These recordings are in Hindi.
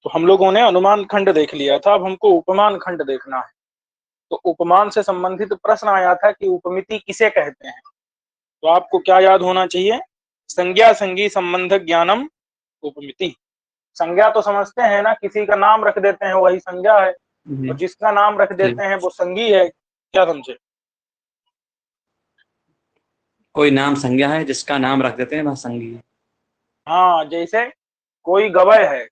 तो हम लोगों ने अनुमान खंड देख लिया था, अब हमको उपमान खंड देखना है। तो उपमान से संबंधित प्रश्न आया था कि उपमिति किसे कहते हैं। तो आपको क्या याद होना चाहिए? संज्ञा संगी संबंध ज्ञानम उपमिति। संज्ञा तो समझते हैं ना, किसी का नाम रख देते हैं वही संज्ञा है, और जिसका नाम रख देते हैं वो संगी है। क्या समझे? कोई नाम संज्ञा है, जिसका नाम रख देते हैं वह संगी है। हाँ, जैसे कोई गवय है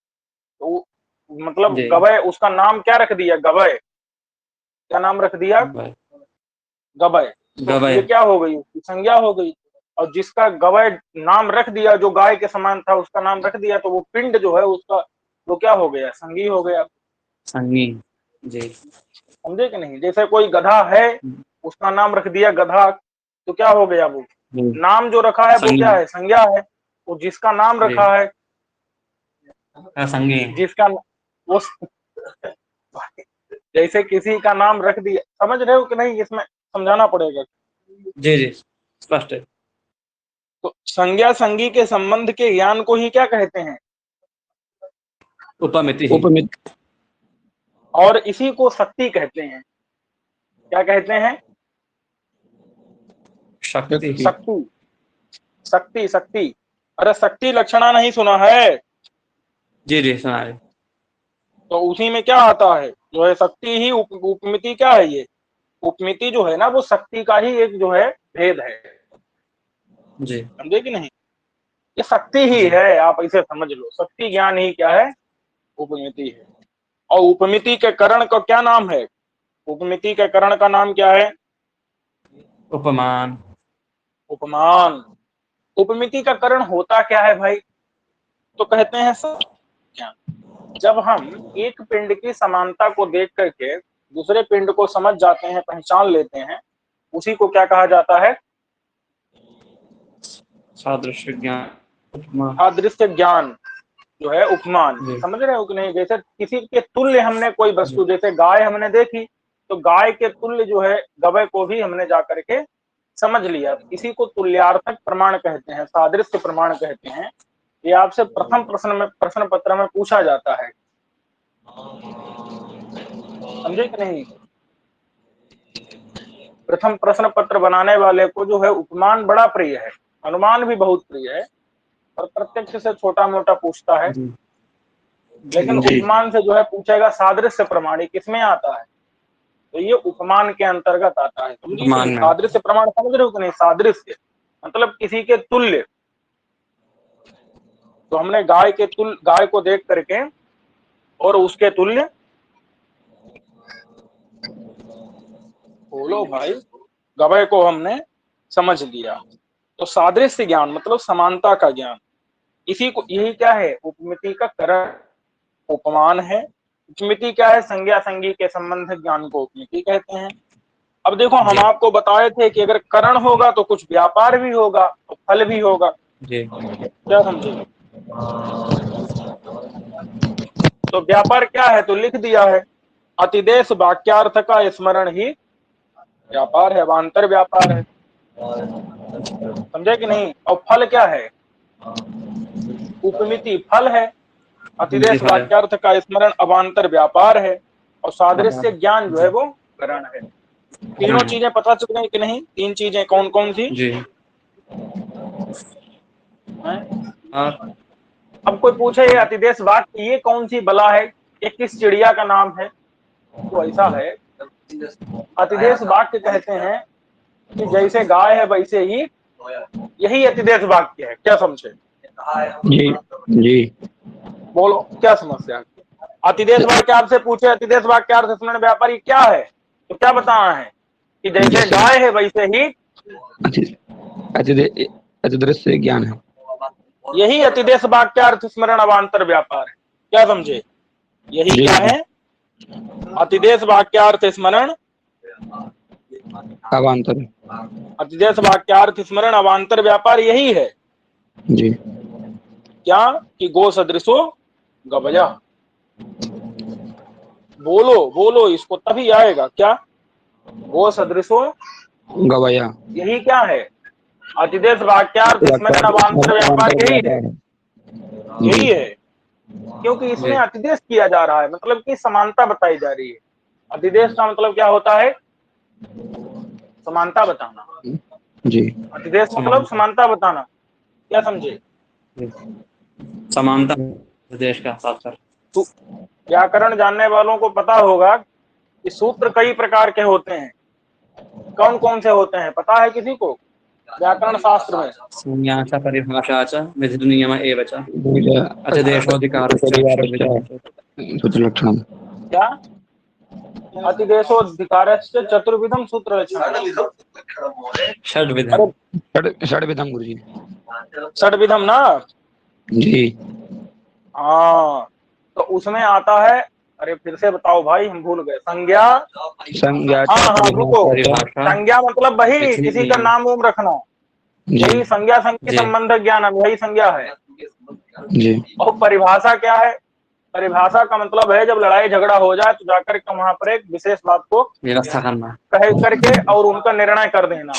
तो मतलब जी। गवय, उसका नाम क्या रख दिया? गवय। क्या नाम रख दिया? गवय। तो गवय। ये क्या हो गई? उसकी संज्ञा हो गई। और जिसका गवय नाम रख दिया, जो गाय के समान था उसका नाम रख दिया, तो वो पिंड जो है उसका, वो क्या हो गया? संगी हो गया। संगी। जी। समझे कि नहीं? जैसे कोई गधा है, उसका नाम रख दिया गधा, तो क्या हो गया? वो नाम जो रखा है वो क्या है? संज्ञा है। वो जिसका नाम रखा है, संगी, जिसका वो जैसे किसी का नाम रख दिया, समझ रहे हो कि नहीं? इसमें समझाना पड़ेगा। जी जी स्पष्ट है। तो संज्ञा संगी के संबंध के ज्ञान को ही क्या कहते हैं? उपमिति। उपमिति। और इसी को शक्ति कहते हैं। क्या कहते हैं? शक्ति। शक्ति। शक्ति शक्ति। अरे शक्ति लक्षणा नहीं सुना है? जी जी सुना है। तो उसी में क्या आता है जो है शक्ति ही उपमिति। क्या है ये? उपमिति जो है ना, वो शक्ति का ही एक जो है भेद है। जी। समझे कि नहीं? ये शक्ति ही है, आप इसे समझ लो। शक्ति ज्ञान ही क्या है? उपमिति है। और उपमिति के करण का क्या नाम है? उपमिति के करण का नाम क्या है? उपमान। उपमान। उपमिति का करण होता क्या है भाई? तो कहते हैं ज्ञान। जब हम एक पिंड की समानता को देख करके दूसरे पिंड को समझ जाते हैं, पहचान लेते हैं, उसी को क्या कहा जाता है? सादृश्य ज्ञान। सादृश्य ज्ञान जो है उपमान। समझ रहे हो कि नहीं? जैसे किसी के तुल्य हमने कोई वस्तु, जैसे गाय हमने देखी, तो गाय के तुल्य जो है गवय को भी हमने जाकर के समझ लिया। इसी को तुल्यार्थक प्रमाण कहते हैं, सादृश्य प्रमाण कहते हैं। ये आपसे प्रथम प्रश्न पत्र में पूछा जाता है। समझे कि नहीं? प्रथम प्रश्न पत्र बनाने वाले को जो है उपमान बड़ा प्रिय है, अनुमान भी बहुत प्रिय है, और प्रत्यक्ष से छोटा मोटा पूछता है। लेकिन उपमान से जो है पूछेगा सादृश्य प्रमाण, किसमें आता है? तो ये उपमान के अंतर्गत आता है। सादृश्य प्रमाण समझ रहे हो कि नहीं? सादृश्य मतलब किसी के तुल्य। तो हमने गाय को देख करके और उसके तुल्य, बोलो भाई, गवय को हमने समझ लिया। तो सादृश्य ज्ञान मतलब समानता का ज्ञान, इसी को, यही क्या है? उपमिति का करण उपमान है। उपमिति क्या है? संज्ञा संगी के संबंध ज्ञान को उपमिति कहते हैं। अब देखो, हम आपको बताए थे कि अगर करण होगा तो कुछ व्यापार भी होगा तो फल भी होगा। क्या समझे? तो व्यापार क्या है? तो लिख दिया है, अतिदेश वाक्यार्थ का स्मरण ही व्यापार है, अवान्तर व्यापार है। समझे कि नहीं? और फल क्या है? उपमिति फल है, अतिदेश वाक्यार्थ का स्मरण अवान्तर व्यापार है, और सादृश्य ज्ञान जो है वो करण है। तीनों चीजें पता चल गई कि नहीं? तीन चीजें कौन कौन सी? जी। अब कोई पूछे ये अतिदेश वाक्य ये कौन सी बला है, ये किस चिड़िया का नाम है? तो ऐसा है, अतिदेश वाक्य कहते हैं कि जैसे गाय है वैसे ही, यही अतिदेश वाक्य है। क्या समझे? जी जी। बोलो क्या समस्या? अतिदेश वाक्य आपसे पूछे, अतिदेश वाक्य अर्थ स्मरण व्यापारी क्या है, तो क्या बताना है? कि जैसे गाय है वैसे ही अतिदृश्य ज्ञान है, यही अतिदेश वाक्यार्थ स्मरण अवान्तर व्यापार है। क्या समझे? यही क्या है? अतिदेश वाक्यार्थ स्मरण अवान्तर। अतिदेश वाक्यार्थ स्मरण अवान्तर व्यापार यही है। जी। क्या? कि गो सदृशो गवया। बोलो बोलो, इसको तभी आएगा। क्या? गो सदृशो गवया। यही क्या है? अतिदेश वाक्यार्थ स्मरण अवान्तर व्यापार यही है, यही है। क्योंकि इसमें जी। अतिदेश किया जा रहा है, मतलब कि समानता बताई जा रही है। अतिदेश का मतलब क्या होता है? समानता बताना। जी। अतिदेश मतलब समानता। समानता बताना, क्या समझे? जी। समानता देश का साथ साथ। तो व्याकरण जानने वालों को पता होगा कि सूत्र कई प्रकार के होते हैं। कौन कौन से होते हैं पता है किसी को व्याकरण शास्त्र में? संज्ञा च परिभाषा च विधिनियम एव च भूय अतिदेशोऽधिकारश्च षड्विधम्। सूत्रलक्षणम्। क्या? अतिदेशोधिकारश्च चतुर्विधम सूत्र लक्षणम। षड्विधम्। षड्विधम गुरुजी। षड्विधम ना? जी। हाँ, तो उसमें आता है, अरे फिर से बताओ भाई, हम भूल गए। संज्ञा, संज्ञा च हाँ रुको, परिभाषा संज्ञा मतलब वही किसी का विधिनियम। नाम उम रखना, जी। यही संज्ञा संज्ञा जी। संबंध ज्ञानम, यही संज्ञा है। जी। और परिभाषा क्या है? परिभाषा का मतलब है जब लड़ाई झगड़ा हो जाए तो जाकर के वहां पर एक विशेष बात को व्यवस्था करना। कह करके और उनका निर्णय कर देना।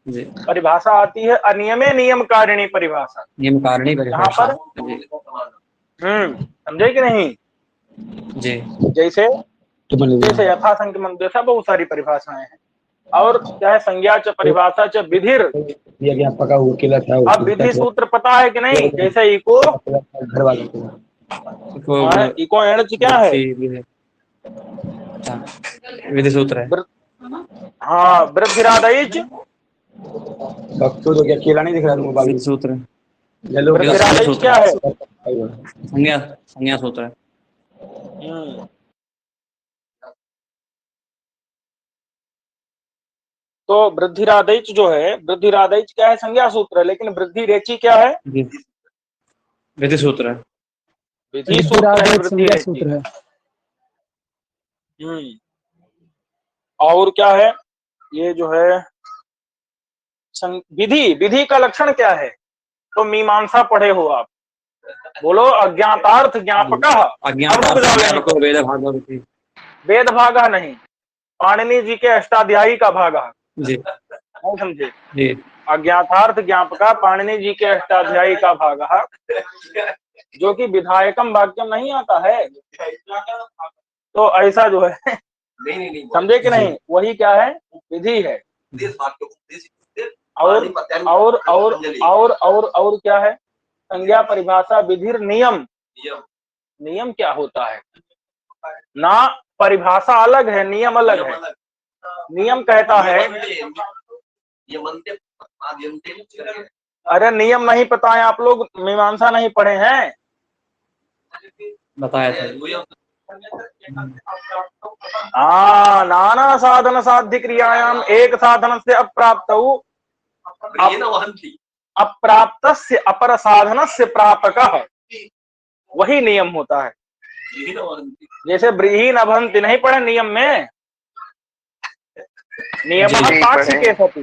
जी। परिभाषा आती है अनियमे नियम कारिणी परिभाषा, नियम कारणी यहाँ परिभाषा। पर। जी। समझे कि नहीं? जी। जैसे तो जैसे यथासंख्य मंदेशा बहुत सारी परिभाषाएं हैं। और क्या है? संज्ञा च परिभाषा च विधिर। ये भी आपका वो अकेला था अब विधि सूत्र पता है कि नहीं? जैसे इको, घर वालों को। इको एणच क्या है? अच्छा, विधि सूत्र है। हाँ, वृद्धिरादैच। भक्तों तो क्या अकेला नहीं दिख रहा तुमको बाबू? विधि सूत्र है। हेलो संज्ञा वृद्धिरादैच सूत्र क्या है। है? संज्ञा संज्ञा सूत्र है। हम्म, तो वृद्धिरादैच जो है, वृद्धिरादैच क्या है? संज्ञा सूत्र है। लेकिन वृद्धि रेची क्या है? जी। विधि सूत्र है। विधि सूत्र है, वृद्धि रेची। सूत्र है। और क्या है? ये जो है विधि, विधि का लक्षण क्या है? तो मीमांसा पढ़े हो आप, बोलो। अज्ञातार्थ ज्ञापक, अज्ञातार्थज्ञापको वेदभागवती। वेद भागा नहीं, पाणिनि जी के अष्टाध्यायी का भागा। जी। नहीं समझे? जी। अज्ञातार्थ ज्ञापका पाणिनि जी के अष्टाध्यायी का भागा, जो कि विधायकम वाक्यम नहीं आता है। तो ऐसा जो है, समझे कि नहीं? वही क्या है? विधि है। और क्या है? संज्ञा परिभाषा विधिर नियम। नियम क्या होता है ना? परिभाषा अलग है, नियम अलग है। नियम कहता है, अरे नियम नहीं पता है आप लोग, मीमांसा नहीं पढ़े हैं? बताया था। हाँ, नाना साधन साध्य क्रियायाम एक साधन से अप्राप्त अप्राप्त से अपर साधन से प्रापक, वही नियम होता है। जैसे ब्रीहीन अभंति नहीं पढ़े नियम में? नियम पाक्षिक सती,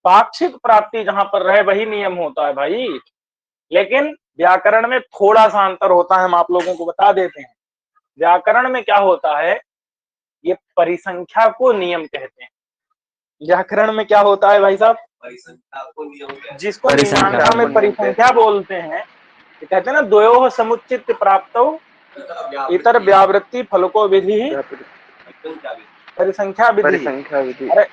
पाक्षिक प्राप्ति जहां पर रहे वही नियम होता है भाई। लेकिन व्याकरण में थोड़ा सा अंतर होता है, हम आप लोगों को बता देते हैं। व्याकरण में क्या होता है? ये परिसंख्या को नियम कहते हैं। व्याकरण में क्या होता है भाई साहब? जिसको मीमांसा में परिसंख्या बोलते हैं, ये कहते हैं ना, द्वयोः समुचित प्राप्तौ इतर व्यावृत्ति फलको विधि परिसंख्या विधि। अरे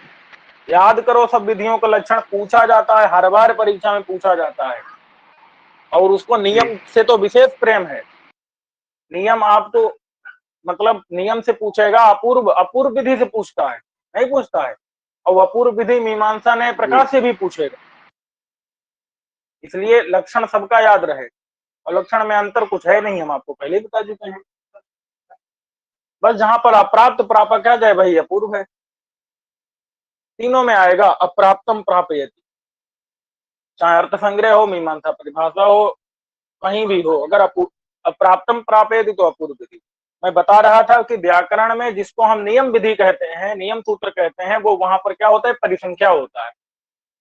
याद करो, सब विधियों का लक्षण पूछा जाता है, हर बार परीक्षा में पूछा जाता है। और उसको नियम से तो विशेष प्रेम है। नियम आप तो मतलब नियम से पूछेगा, अपूर्व अपूर्व विधि से पूछता है, नहीं पूछता है। और अपूर्व विधि मीमांसा न्याय प्रकार से भी पूछेगा। इसलिए लक्षण सबका याद रहे, और लक्षण में अंतर कुछ है नहीं, हम आपको पहले बता चुके हैं। बस जहां पर अप्राप्त प्रापक है, जाए वही अपूर्व है। तीनों में आएगा, अप्राप्तम प्रापयति, चाहे अर्थ संग्रह हो, मीमांसा परिभाषा हो, कहीं भी हो। अगर अप्राप्तम प्रापयति तो अपूर्व विधि। मैं बता रहा था कि व्याकरण में जिसको हम नियम विधि कहते हैं, नियम सूत्र कहते हैं, वो वहां पर क्या होता है? परिसंख्या होता है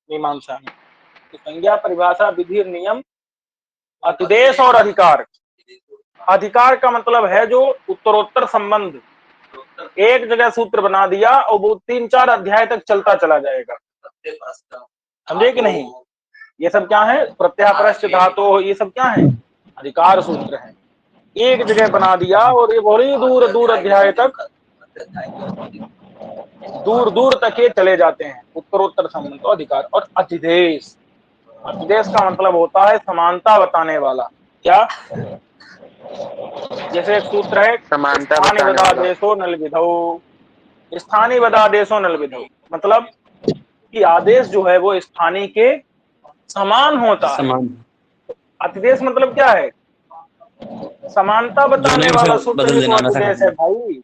मीमांसा में। तो संज्ञा परिभाषा विधि नियम, अतिदेश और अधिकार। अधिकार का मतलब है जो उत्तरोत्तर संबंध, एक जगह सूत्र बना दिया और वो 3-4 अध्याय तक चलता चला जाएगा। समझे कि नहीं? ये सब क्या है? प्रत्यापरश्च धातु, ये सब क्या है? अधिकार सूत्र है, एक जगह बना दिया और ये बड़ी दूर दूर अध्याय तक, दूर दूर तक ये चले जाते हैं, उत्तरोत्तर संबंध तो अधिकार। और अतिदेश, अतिदेश का मतलब होता है समानता बताने वाला। क्या? जैसे एक सूत्र है, समानता स्थानीय बताने वाला। बदादेशो नल विधौ, स्थानीय बदादेशो नल विधौ, मतलब कि आदेश जो है वो स्थानीय के समान होता है। समान, अतिदेश मतलब क्या है? समानता जो बताने नहीं वाला उसे सूत्र बदल ही तो देना, वैसा अतिदेश करना। है भाई।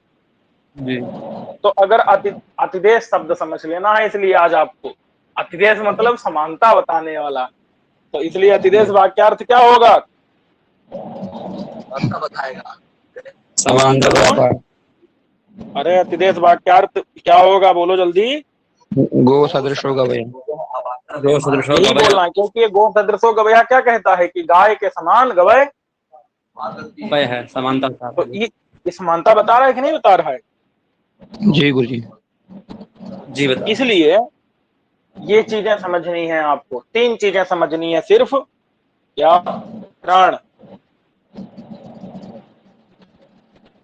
जी तो अगर अतिदेश शब्द समझ लेना है, इसलिए आज आपको अतिदेश मतलब समानता बताने वाला, तो इसलिए अतिदेश वाक्यार्थ क्या होगा? बताएगा समानता व्यापार। अरे अतिदेश वाक्यार्थ क्या होगा, बोलो जल्दी। गो सदृश होगा भैया। गो सदृशो यही गवय बोलना है, क्योंकि ये गो सदृशो गवया क्या कहता है कि गाय के समान गवय, वह है समानता तो ये समानता बता रहा है कि नहीं बता रहा है? जी गुरु जी। जी बता। इसलिए ये चीजें समझनी है आपको, तीन चीजें समझनी है सिर्फ। क्या? करण।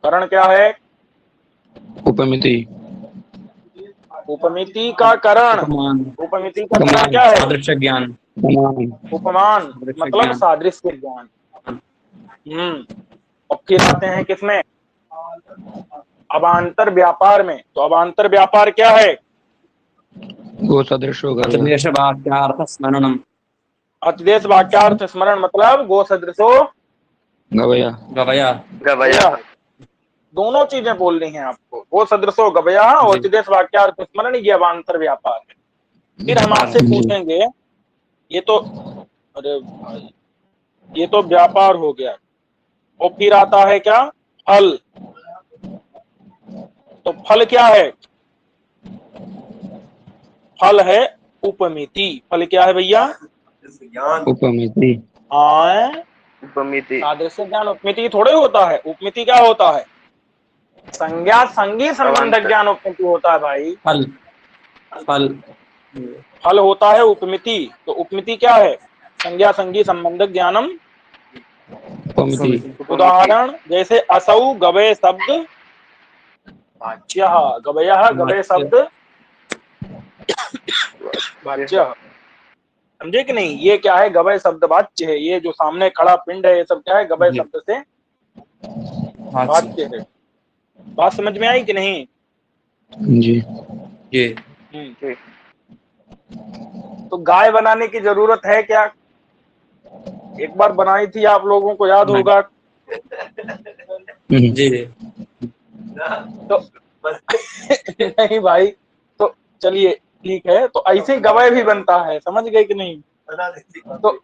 करण क्या है? उपमिति। उपमिति का करण। उपमान, उपमिति का करण क्या है? सादृश्य ज्ञान, उपमान सादृश्य मतलब ज्ञान। सादृश्य ज्ञान। और फिर आते हैं किसमें? अवान्तर व्यापार में। तो अवान्तर व्यापार क्या है? गो सदृश होगा भैया। अतिदेश वाक्यार्थ स्मरणम, अतिदेश वाक्यार्थ स्मरण मतलब गो सदृशो गवया। गवया। गवया। दोनों चीजें बोलनी है आपको, गो सदृशो गवया और जी। अतिदेश वाक्यार्थ स्मरण, ये अवान्तर व्यापार है। फिर हम आपसे जी। पूछेंगे, ये तो, अरे भाई, ये तो व्यापार हो गया, और फिर आता है क्या? फल। तो फल क्या है? फल है उपमिति। फल क्या है भैया? उपमिति। हाँ, उपमिति। सादृश्य ज्ञान उपमिति थोड़े होता है। उपमिति क्या होता है? संज्ञा संगी संबंधक ज्ञान उपमिति होता है भाई। फल, फल। फल होता है उपमिति। तो उपमिति क्या है? संज्ञा संगी संबंधक ज्ञानम। उपमिति। उदाहरण जैसे असौ गवय शब्द वाच्य, गवयः गवय शब्द वाच्य। समझे कि नहीं? ये क्या है? गवय शब्द वाच्य है। ये जो सामने खड़ा पिंड है, ये सब क्या है? गवय जी। शब्द से वाच्य है। बात समझ में आई कि नहीं? जी। ये तो गाय बनाने की जरूरत है क्या? एक बार बनाई थी, आप लोगों को याद होगा। जी तो नहीं भाई, तो चलिए ठीक है, तो ऐसे ही गवय भी बनता है, समझ गए कि नहीं? तो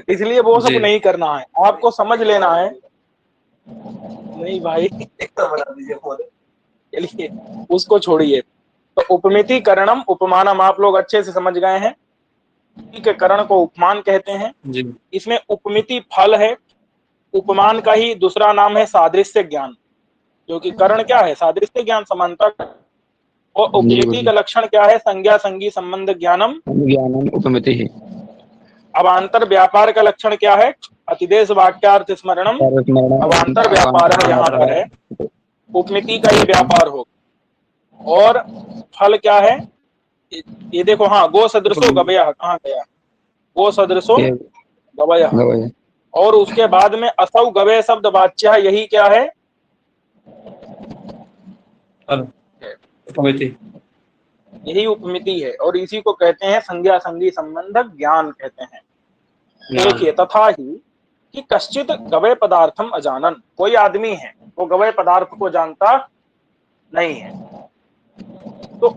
इसलिए वो सब जी। नहीं करना है, आपको समझ लेना है। नहीं भाई चलिए उसको छोड़िए। तो उपमिति करणम उपमानम आप लोग अच्छे से समझ गए हैं। के करण को उपमान कहते हैं। जी। इसमें उपमिति फल है, उपमान का ही दूसरा नाम है सादृश्य ज्ञान, जो कि करण क्या है? सादृश्य ज्ञान, समानता। और उपमिति का लक्षण क्या है? संज्ञा संगी संबंध ज्ञानम। ज्ञानम उपमिति है। अवान्तर व्यापार का लक्षण क्या है? अतिदेश वाक्यार्थ स्मरणम। अवान्तर व्यापार यहाँ पर है, उपमिति का ही व्यापार हो। और फल क्या है? ये देखो, हाँ, गो सदृशो गवया, कहाँ गया? गो सदृशो गवया। और उसके बाद में असौ गवय शब्द वाच्य, यही क्या है? उपमिति। यही उपमिति है, और इसी को कहते हैं संज्ञा संगी संबंधक ज्ञान कहते हैं। देखिए, तथा ही कि कश्चित गवय पदार्थम अजानन, कोई आदमी है वो गवय पदार्थ को जानता नहीं है, तो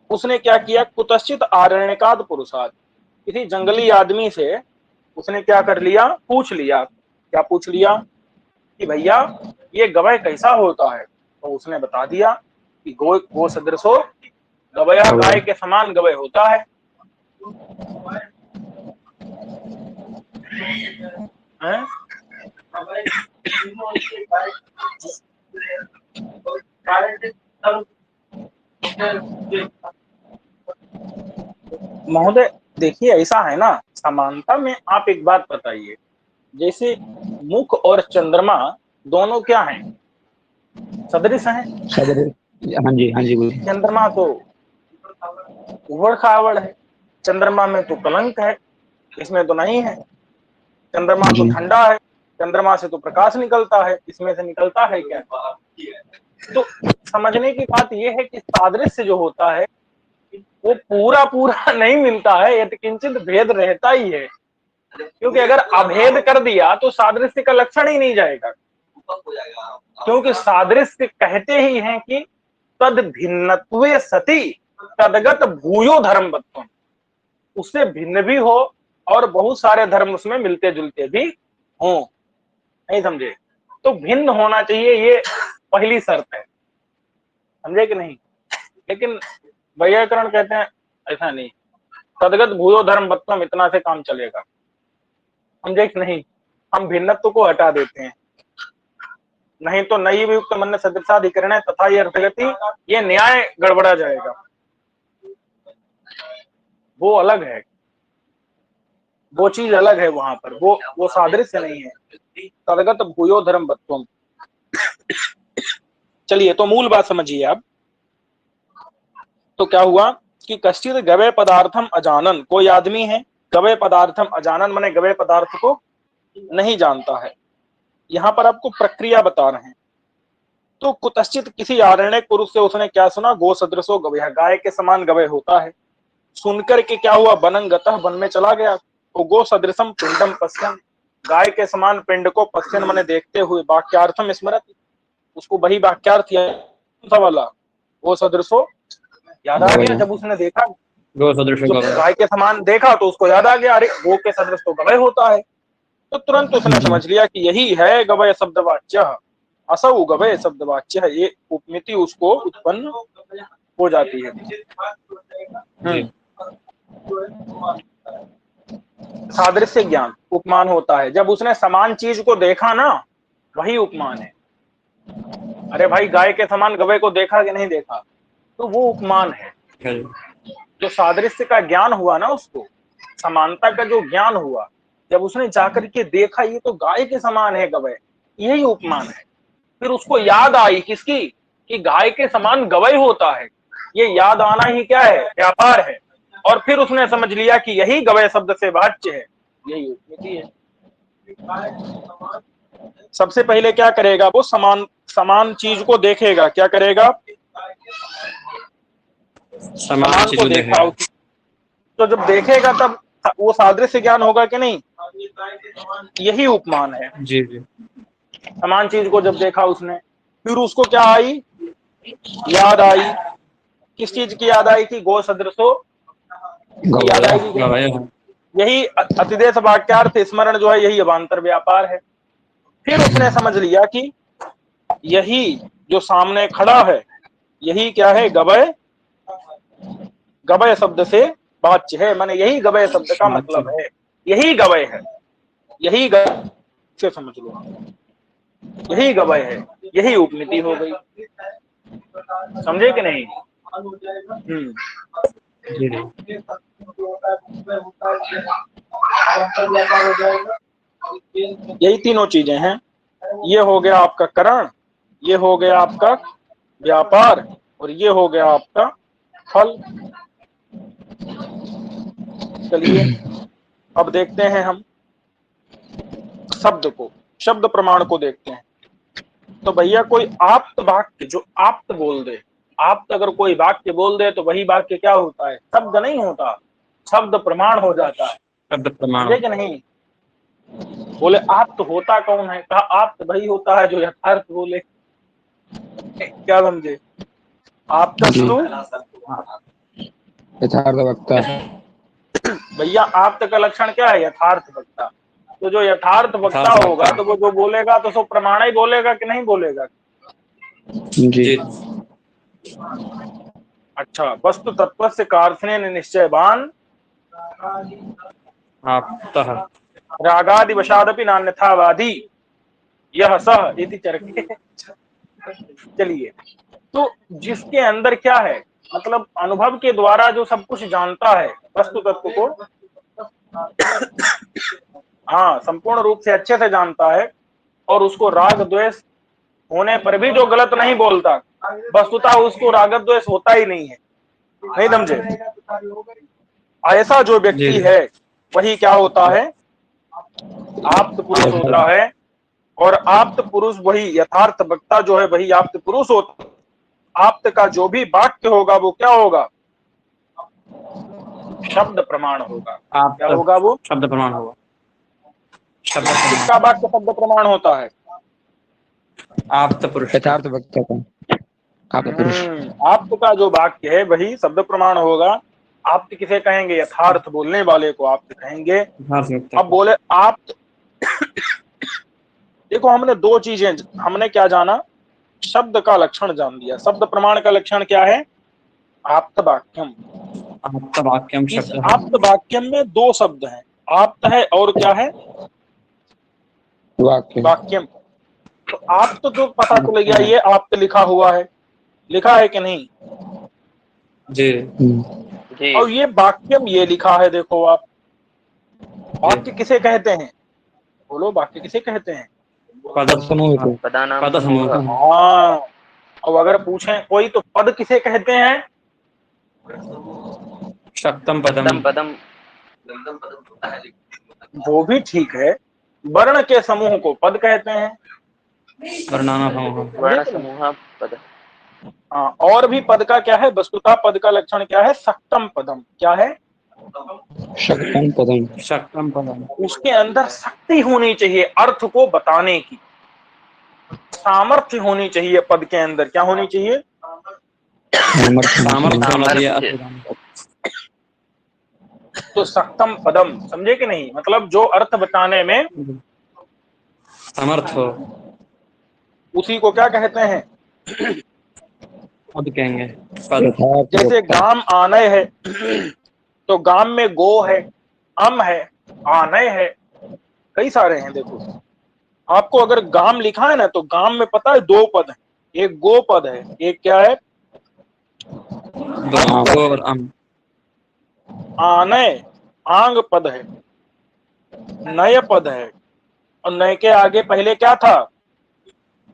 उसने क्या किया? कुतश्चित आरण्यकाद पुरुषाद, किसी जंगली आदमी से उसने क्या कर लिया? पूछ लिया। क्या पूछ लिया? कि भैया ये गवय कैसा होता है? तो उसने बता दिया कि गो सदृशो गवया, गाय के समान गवय होता है। हैं? महोदय देखिए, ऐसा है ना, समानता में आप एक बात बताइए, जैसे मुख और चंद्रमा दोनों क्या हैं? सदृश हैं। हाँ जी, हाँ जी, बोलिए। चंद्रमा तो उबड़ खाबड़ है, चंद्रमा में तो कलंक है, इसमें तो नहीं है। चंद्रमा तो जी। ठंडा है, चंद्रमा से तो प्रकाश निकलता है, इसमें से निकलता है क्या? तो समझने की बात यह है कि सादृश्य जो होता है वो पूरा पूरा नहीं मिलता है, यदि किंचित भेद रहता ही है, क्योंकि अगर अभेद कर दिया तो सादृश्य का लक्षण ही नहीं जाएगा। क्योंकि सादृश्य कहते ही हैं कि तद भिन्नत्वे सति तदगत भूयो धर्मवत्वम, उससे भिन्न भी हो और बहुत सारे धर्म उसमें मिलते जुलते भी हों। नहीं समझे? तो भिन्न होना चाहिए, ये पहली शर्त है, समझे कि नहीं? लेकिन वैयाकरण कहते हैं ऐसा नहीं, तदगत भूयो धर्मवत्वम, इतना से काम चलेगा। समझे कि नहीं? हम भिन्नत्व को हटा देते हैं, नहीं तो नई युक्त मन सदृशाधिकरण तथा ये अर्थगति, ये न्याय गड़बड़ा जाएगा। वो अलग है, वो चीज अलग है, वहां पर वो सादृश्य नहीं है। तदगत भूयो धर्मवत्वम। चलिए, तो मूल बात समझिए आप। तो क्या हुआ कि कश्चित गवय पदार्थम अजानन, कोई आदमी है गवय पदार्थम अजानन, माने गवय पदार्थ को नहीं जानता है। यहां पर आपको प्रक्रिया बता रहे हैं। तो कुतश्चित, किसी आरण्य पुरुष से उसने क्या सुना? गो सदृशो गवय, गाय के समान गवय होता है। सुनकर के क्या हुआ? वनं गतः, वन में चला गया। तो गो सदृशम पिंडम पश्यन्, गाय के समान पिंड को पश्यन् माने देखते हुए, वाक्यार्थम स्मरति, उसको वही वाक्यार्थ याद वाला गो सदृशो याद आ गया। जब उसने देखा, गो सदृश जब गवय। गाय के समान देखा तो उसको याद आ गया, अरे गो के सदृश तो गवय होता है। तो तुरंत उसने समझ लिया कि यही है गवय शब्दवाच्य, असौ गवय शब्दवाच्य है। ये उपमिति उसको उत्पन्न हो जाती है। सादृश्य ज्ञान उपमान होता है जब उसने समान चीज को देखा ना, वही उपमान है। अरे भाई, गाय के समान गवय को देखा कि नहीं देखा? तो वो उपमान है। जो सादृश्य का ज्ञान हुआ ना, उसको समानता का जो ज्ञान हुआ, जब उसने जाकर के देखा ये तो गाय के समान है गवय, यही उपमान है। फिर उसको याद आई किसकी? कि गाय के समान गवय होता है। ये याद आना ही क्या है? व्यापार है। और फिर उसने समझ लिया कि यही गवय शब्द से वाच्य है, यही उपमिति है। सबसे पहले क्या करेगा? वो समान चीज को देखेगा। क्या करेगा? समान चीज को को देखा। तो जब देखेगा तब वो सादृश्य ज्ञान होगा कि नहीं? यही उपमान है। जी जी। समान चीज को जब देखा उसने, फिर उसको क्या आई? याद आई। किस चीज की याद आई? कि गो सदृशो याद आएगी कि नहीं? यही अतिदेश वाक्यार्थ स्मरण जो है, यही अवान्तर व्यापार है। फिर उसने समझ लिया कि यही जो सामने खड़ा है, यही क्या है? गवय, गवय शब्द से वाच्य है, माने यही गवय शब्द का मतलब है, यही गवय है, यही गवय से समझ लो, यही गवय है, यही उपमिति हो गई। समझे कि नहीं? यही तीनों चीजें हैं। ये हो गया आपका करण, ये हो गया आपका व्यापार, और ये हो गया आपका फल। चलिए, अब देखते हैं हम शब्द को, शब्द प्रमाण को देखते हैं। तो भैया, कोई आप्त वाक्य जो आप्त बोल दे, आप्त अगर कोई वाक्य बोल दे तो वही वाक्य क्या होता है? शब्द नहीं होता, शब्द प्रमाण हो जाता है। शब्द प्रमाण कि नहीं? बोले आप्त होता कौन है? कहा आप्त वही होता है जो यथार्थ बोले। क्या समझे? आप्तस्तु यथार्थ वक्ता। भैया, आप्त का लक्षण क्या है? यथार्थ वक्ता। तो जो यथार्थ वक्ता होगा तो वो जो बोलेगा तो सो प्रमाण ही बोलेगा कि नहीं बोलेगा? जी। अच्छा, वस्तु तत्व से कारथने निश्चयवान रागादि वशादपि नान्यथावादी यह सह इति चरके। चलिए, तो जिसके अंदर क्या है? मतलब अनुभव के द्वारा जो सब कुछ जानता है वस्तु तत्व को, हाँ, संपूर्ण रूप से अच्छे से जानता है, और उसको राग द्वेष होने पर भी जो गलत नहीं बोलता, वस्तुतः उसको राग द्वेष होता ही नहीं है। नहीं समझे? ऐसा जो व्यक्ति जी। है वही क्या होता है? आप्त पुरुष होता है। और आप्त पुरुष वही, यथार्थ वक्ता जो है वही आप्त पुरुष होता है। आप्त का जो भी वाक्य होगा वो क्या होगा? शब्द प्रमाण होगा। आप क्या होगा वो? शब्द प्रमाण होगा। शब्द किसका प्रमाण वाक्य शब्द प्रमाण होता है? आप पुरुष का। यथार्थ वक्ता का, आप पुरुष। आप्त का जो वाक्य है वही शब्द प्रमाण होगा। आप्त किसे कहेंगे? यथार्थ बोलने वाले को आप्त कहेंगे। यथार्थ वक्ता अब बोले आप्त, देखो हमने दो चीजें, हमने क्या जाना? शब्द का लक्षण जान दिया। शब्द प्रमाण का लक्षण क्या है? आप्त वाक्यम। आप्त वाक्यम इस शब्द आप्त वाक्यम में दो शब्द हैं, आप्त है और क्या है? वाक्य। वाक्यम। तो आप्त तो पता चल गया, ये आप्त लिखा हुआ है, लिखा है कि नहीं? जी। और ये वाक्यम ये लिखा है, देखो आप। वाक्य किसे कहते हैं? बोलो, वाक्य किसे कहते हैं? पद समूह को। पद समूह को। हाँ। अब अगर पूछें कोई तो पद किसे कहते हैं? शक्तम पदम। वो भी ठीक है। वर्ण के समूह को पद कहते हैं। वर्णाना समूह। हाँ, और भी पद का क्या है? वस्तुतः पद का लक्षण क्या है? सक्तम पदम। क्या है? शक्तम पदम। शक्तम पदम। उसके अंदर शक्ति होनी चाहिए अर्थ को बताने की, सामर्थ्य होनी चाहिए पद के अंदर। क्या होनी चाहिए? सामर्थ्य होना चाहिए। तो सक्तम पदम, समझे कि नहीं? मतलब जो अर्थ बताने में समर्थ हो, उसी को क्या कहते हैं? पद कहेंगे। पद। जैसे गाम आनय है, तो गाम में गो है, अम है, आनय है, कई सारे हैं। देखो, आपको अगर गाम लिखा है ना, तो गाम में पता है दो पद है, एक गो पद है, एक क्या है? गो और अम। आनय आंग पद है, नय पद है, और नय के आगे पहले क्या था?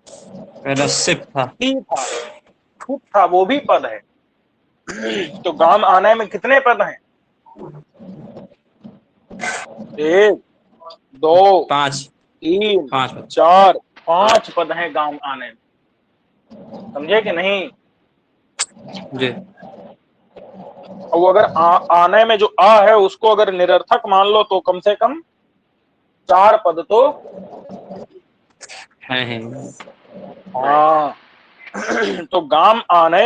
पहला सिप था। टी था, फुट था, वो भी पद है। तो गाम आनय में कितने पद हैं? एक, दो, पांच। तीन, पांच पद। चार, पांच पद हैं गाम आने में। समझे कि नहीं? जी। और अगर आने में जो आ है उसको अगर निरर्थक मान लो तो कम से कम चार पद तो है। हाँ। तो गाम आने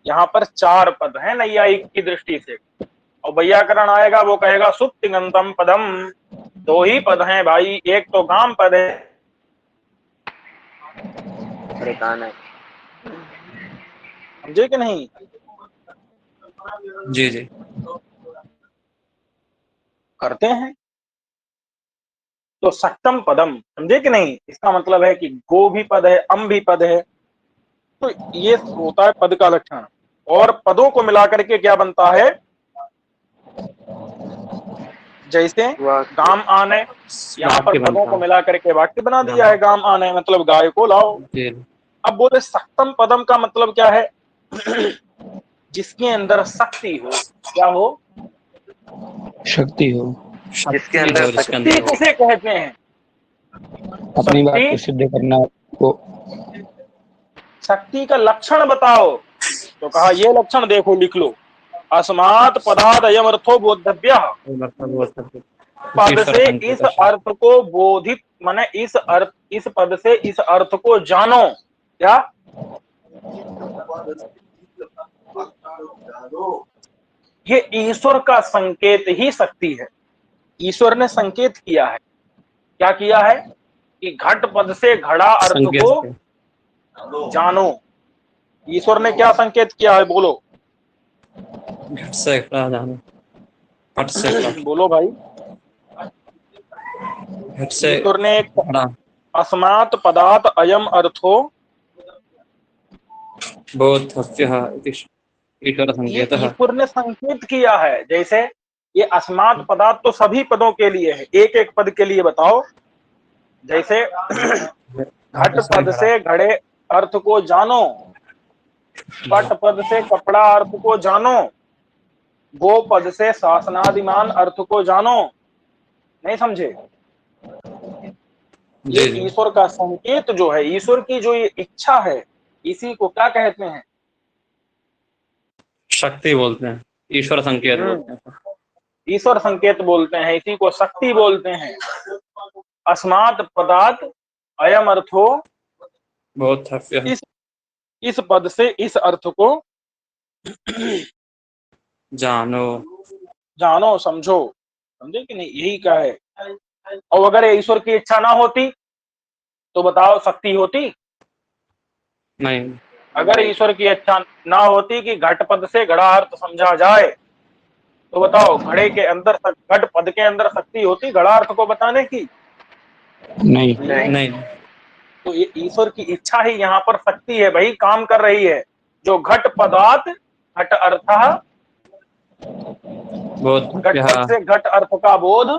यहाँ पर चार पद हैं नैयायिक की दृष्टि से। और वैयाकरण आएगा, वो कहेगा सुप्तिगंतम पदम। दो ही पद हैं भाई, एक तो गाम पद है, समझे कि नहीं? जी जी। करते हैं। तो सक्तम पदम, समझे कि नहीं? इसका मतलब है कि गो भी पद है, अम भी पद है। तो ये होता है पद का लक्षण। और पदों को मिलाकर के क्या बनता है? जैसे गाम आने, यहाँ पर पदों को मिलाकर के वाक्य बना दिया है। गाम आने मतलब गाय को लाओ। अब बोले सक्तम पदम का मतलब क्या है? जिसके अंदर शक्ति हो। क्या हो? शक्ति हो। जिसके अंदर शक्ति किसे कहते हैं? अपनी बात को सिद्ध करना को। शक्ति का लक्षण बताओ, तो कहा ये लक्षण देखो, लिख लो। अस्मात् पदात् अयम् अर्थो बोद्धव्यः। पद से इस अर्थ को बोधित, माने इस अर्थ, इस पद से इस अर्थ को जानो। क्या? ये ईश्वर का संकेत ही शक्ति है। ईश्वर ने संकेत किया है। क्या किया है? कि घट पद से घड़ा अर्थ को जानो। ईश्वर ने क्या संकेत किया है? बोलो। घट से घड़ा जानो। घट से बोलो भाई। घट से ईश्वर ने एक घड़ा। अस्मात् पदात् अयम् अर्थो बोद्धव्यः इति ईश्वर संकेतः। ईश्वर ने संकेत किया है। जैसे ये अस्मात् पदार्थ तो सभी पदों के लिए है, एक एक पद के लिए बताओ। जैसे घट पद से घड़े अर्थ को जानो, पट पद से कपड़ा अर्थ को जानो, गो पद से शासनादिमान अर्थ को जानो। नहीं समझे? ये जी जी ईश्वर का संकेत जो है, ईश्वर की जो ये इच्छा है, इसी को क्या कहते हैं? शक्ति बोलते हैं, ईश्वर संकेत बोलते हैं। ईश्वर संकेत बोलते हैं, इसी को शक्ति बोलते हैं। अस्मात् पदार्थ अयम अर्थो, बहुत इस पद से इस अर्थ को जानो। जानो, समझो। समझे कि नहीं? यही क्या है। और अगर ईश्वर की इच्छा ना होती तो बताओ शक्ति होती? नहीं, अगर ईश्वर की इच्छा ना होती कि घट पद से घड़ा अर्थ समझा जाए, तो बताओ घड़े के अंदर, घट पद के अंदर शक्ति होती घड़ा अर्थ को बताने की? नहीं नहीं तो ये ईश्वर की इच्छा ही यहाँ पर शक्ति है भाई, काम कर रही है। जो घट पदार्थ घट अर्थ, बहुत घट पद से घट अर्थ का बोध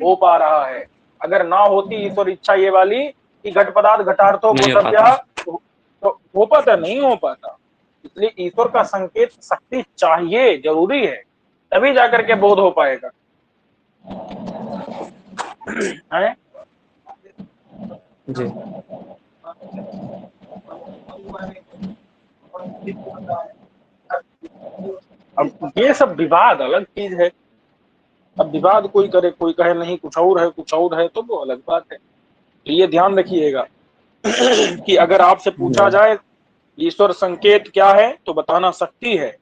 हो पा रहा है। अगर ना होती ईश्वर इच्छा ये वाली कि घट पदार्थ घटार्थो बोधव्यः, तो हो पाता? नहीं हो पाता। इसलिए ईश्वर का संकेत शक्ति चाहिए, जरूरी है, तभी जाकर के बोध हो पाएगा। है? जी। अब ये सब विवाद अलग चीज है। अब विवाद कोई करे, कोई कहे नहीं कुछ और है, कुछ और है, तो वो अलग बात है। तो ये ध्यान रखिएगा कि अगर आपसे पूछा जाए ईश्वर संकेत क्या है, तो बताना शक्ति है,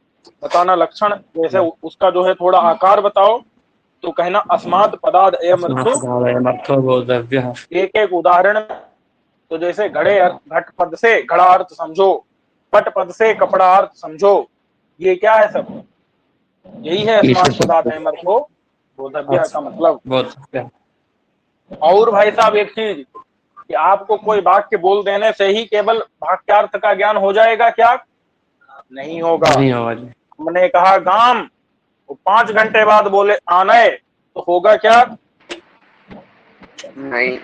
बताना लक्षण, जैसे उसका जो है थोड़ा आकार बताओ, तो कहना अस्मात् पदार्थ अयम अर्थो। बोधव्यः। एक एक उदाहरण, तो जैसे घड़े घट पद से घड़ा अर्थ समझो, पट पद से कपड़ा अर्थ समझो। ये क्या है सब? यही है अस्मात् पदार्थ अयम अर्थो बोधव्यः का मतलब। और भाई साहब एक चीज, कि आपको कोई वाक्य बोल देने से ही केवल वाक्यार्थ का ज्ञान हो जाएगा क्या? नहीं होगा। नहीं होगा जी। हमने कहा गाम, वो 5 घंटे बाद बोले आने, तो होगा क्या? नहीं।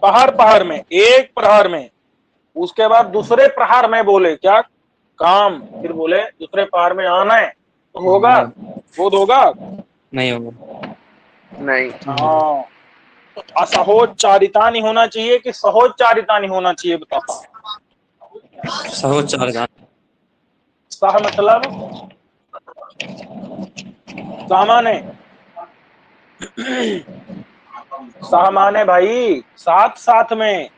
प्रहर में, एक प्रहर में, उसके बाद दूसरे प्रहर में बोले क्या? काम, फिर बोले दूसरे प्रहर में आना है, तो होगा? बोध होगा? नहीं होगा। नहीं। हाँ, तो असहोच्चारिता नहीं होना चाहिए कि सहोच्चारिता नहीं होना चाहिए? बताओ। सहोच्चार। सह मतलब सामान्य, सह माने भाई साथ साथ में,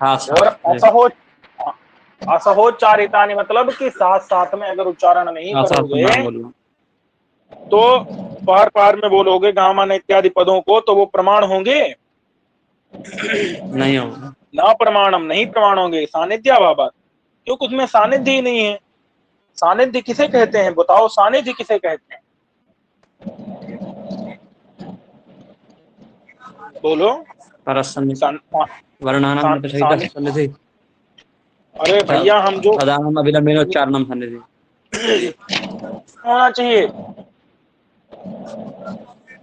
और असहोच्चारिता नहीं मतलब कि साथ साथ में अगर उच्चारण नहीं करोगे तो पार पार में बोलोगे गामान इत्यादि पदों को, तो वो प्रमाण होंगे? नहीं होंगे। ना प्रमाणम, नहीं प्रमाण होंगे। सानिध्याभावात्, क्योंकि उसमें सानिध्य ही नहीं है। सानिध्य किसे कहते हैं? बताओ, सानिध्य किसे कहते हैं? बोलो। अरे भैया, हम जो अविलंबेन उच्चारणम सन्निधि होना चाहिए,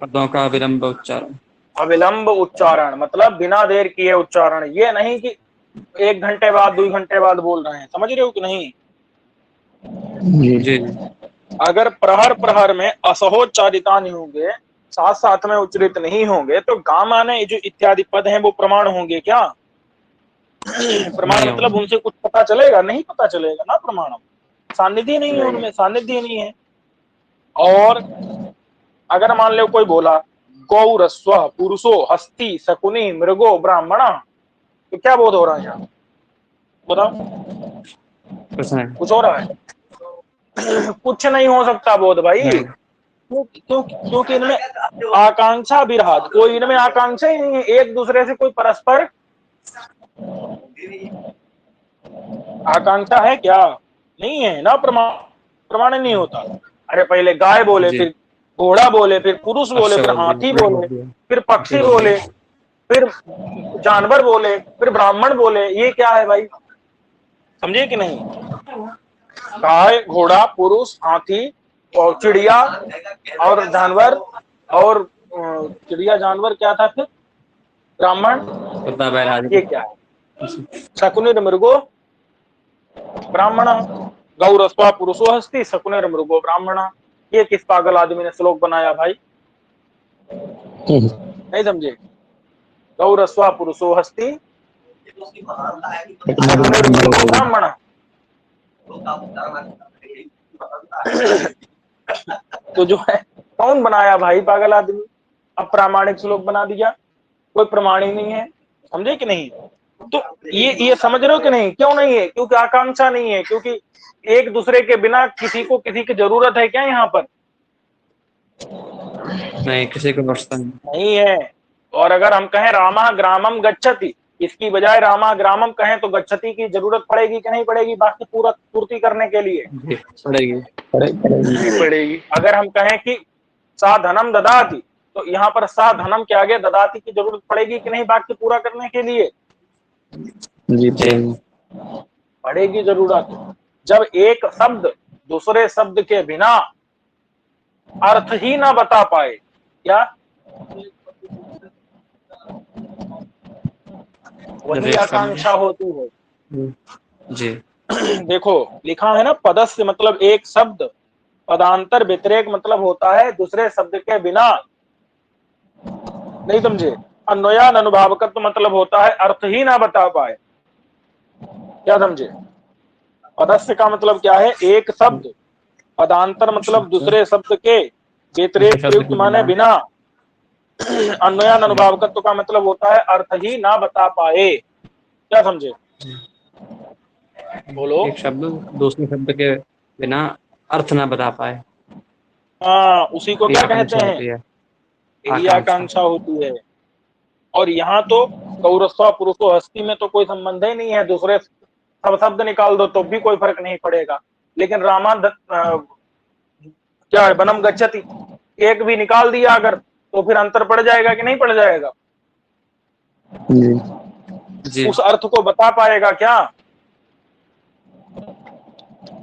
पदों का विलंब उच्चारण। अविलंब उच्चारण मतलब बिना देर किए उच्चारण। ये नहीं कि 1 घंटे बाद 2 घंटे बाद बोल रहे हैं। समझ रहे हो कि नहीं? जी। अगर प्रहर प्रहर में असहोच्चारिता नहीं होंगे, साथ साथ में उच्चरित नहीं होंगे, तो गाम आने जो इत्यादि पद हैं वो प्रमाण होंगे क्या? प्रमाण मतलब उनसे कुछ पता चलेगा? नहीं पता चलेगा ना। प्रमाणम, सानिध्य नहीं है उनमें, सानिध्य नहीं है। और अगर मान लो कोई बोला गौरस्व पुरुषो हस्ती शकुनी मृगो ब्राह्मणा, तो क्या बोध हो रहा है यहाँ? बताओ। कुछ हो रहा है? कुछ नहीं हो सकता बोध भाई। क्योंकि इनमें आकांक्षा विरहात, कोई इनमें आकांक्षा ही नहीं है, एक दूसरे से कोई परस्पर आकांक्षा है क्या? नहीं है ना। प्रमाण नहीं होता। अरे पहले गाय बोले, फिर घोड़ा बोले, फिर पुरुष बोले, फिर हाथी बोले, फिर पक्षी बोले, फिर जानवर बोले, फिर ब्राह्मण बोले। ये क्या है भाई? समझे कि नहीं? गाय, घोड़ा, पुरुष, हाथी, और चिड़िया और जानवर और चिड़िया जानवर क्या था फिर? ब्राह्मण, कुत्ता बैल आदि। ये क्या है? शकुनिर मृगो ब्राह्मण, गौरस्वा पुरुषो हस्ति शकुनिर मृगो ब्राह्मण। ये किस पागल आदमी ने श्लोक बनाया भाई? नहीं समझे? गौरस्वा पुरुषो हस्ति शकुनिर मृगो ब्राह्मण। तो जो है कौन बनाया भाई पागल आदमी? अप्रामाणिक श्लोक बना दिया, कोई प्रमाण ही नहीं है। समझे कि नहीं? तो ये समझ रहे हो कि नहीं? क्यों नहीं है? क्योंकि आकांक्षा नहीं है, क्योंकि एक दूसरे के बिना किसी को किसी की जरूरत है क्या यहाँ पर? नहीं, किसी को बख्शता नहीं। नहीं है। और अगर हम कहें रामा ग्रामम गच्छति, इसकी बजाय रामा ग्रामम कहें तो गच्छति की जरूरत पड़ेगी कि नहीं पड़ेगी बाकी पूरा पूर्ति करने के लिए? जी, पड़ेगी। नहीं पड़ेगी। अगर हम कहें कि सा धनम ददाति, तो यहाँ पर सा धनम के आगे ददाति की जरूरत पड़ेगी कि नहीं वाक्य पूरा करने के लिए? जी पड़ेगी जरूरत। जब एक शब्द दूसरे शब्द के बिना अर्थ ही ना बता पाए, क्या वही आकांक्षा होती है। जी। देखो लिखा है ना, पदस्य मतलब एक शब्द, पदांतर व्यतिरेक मतलब होता है दूसरे शब्द के बिना। नहीं समझे? अन्वयान अनुभावकत्व मतलब होता है अर्थ ही ना बता पाए। क्या समझे? पदस्य का मतलब क्या है? एक शब्द, पदांतर मतलब दूसरे शब्द के, व्यतिरेक प्रयुक्त माने बिना, अन्वयान अनुभावकत्व का मतलब होता है अर्थ ही ना बता पाए। क्या समझे? बोलो। एक शब्द दूसरे शब्द के बिना अर्थ ना बता पाए, हाँ, उसी को ये क्या कहते आकांक्षा हैं? होती है। यही आकांक्षा होती है। और यहाँ तो गौरस्वा पुरुषो हस्ती में तो कोई संबंध ही नहीं है, दूसरे सब शब्द निकाल दो तो भी कोई फर्क नहीं पड़ेगा। लेकिन क्या है, बनम गच्छति, एक भी निकाल दिया अगर तो फिर अंतर पड़ जाएगा कि नहीं पड़ जाएगा? जी। उस अर्थ को बता पाएगा क्या?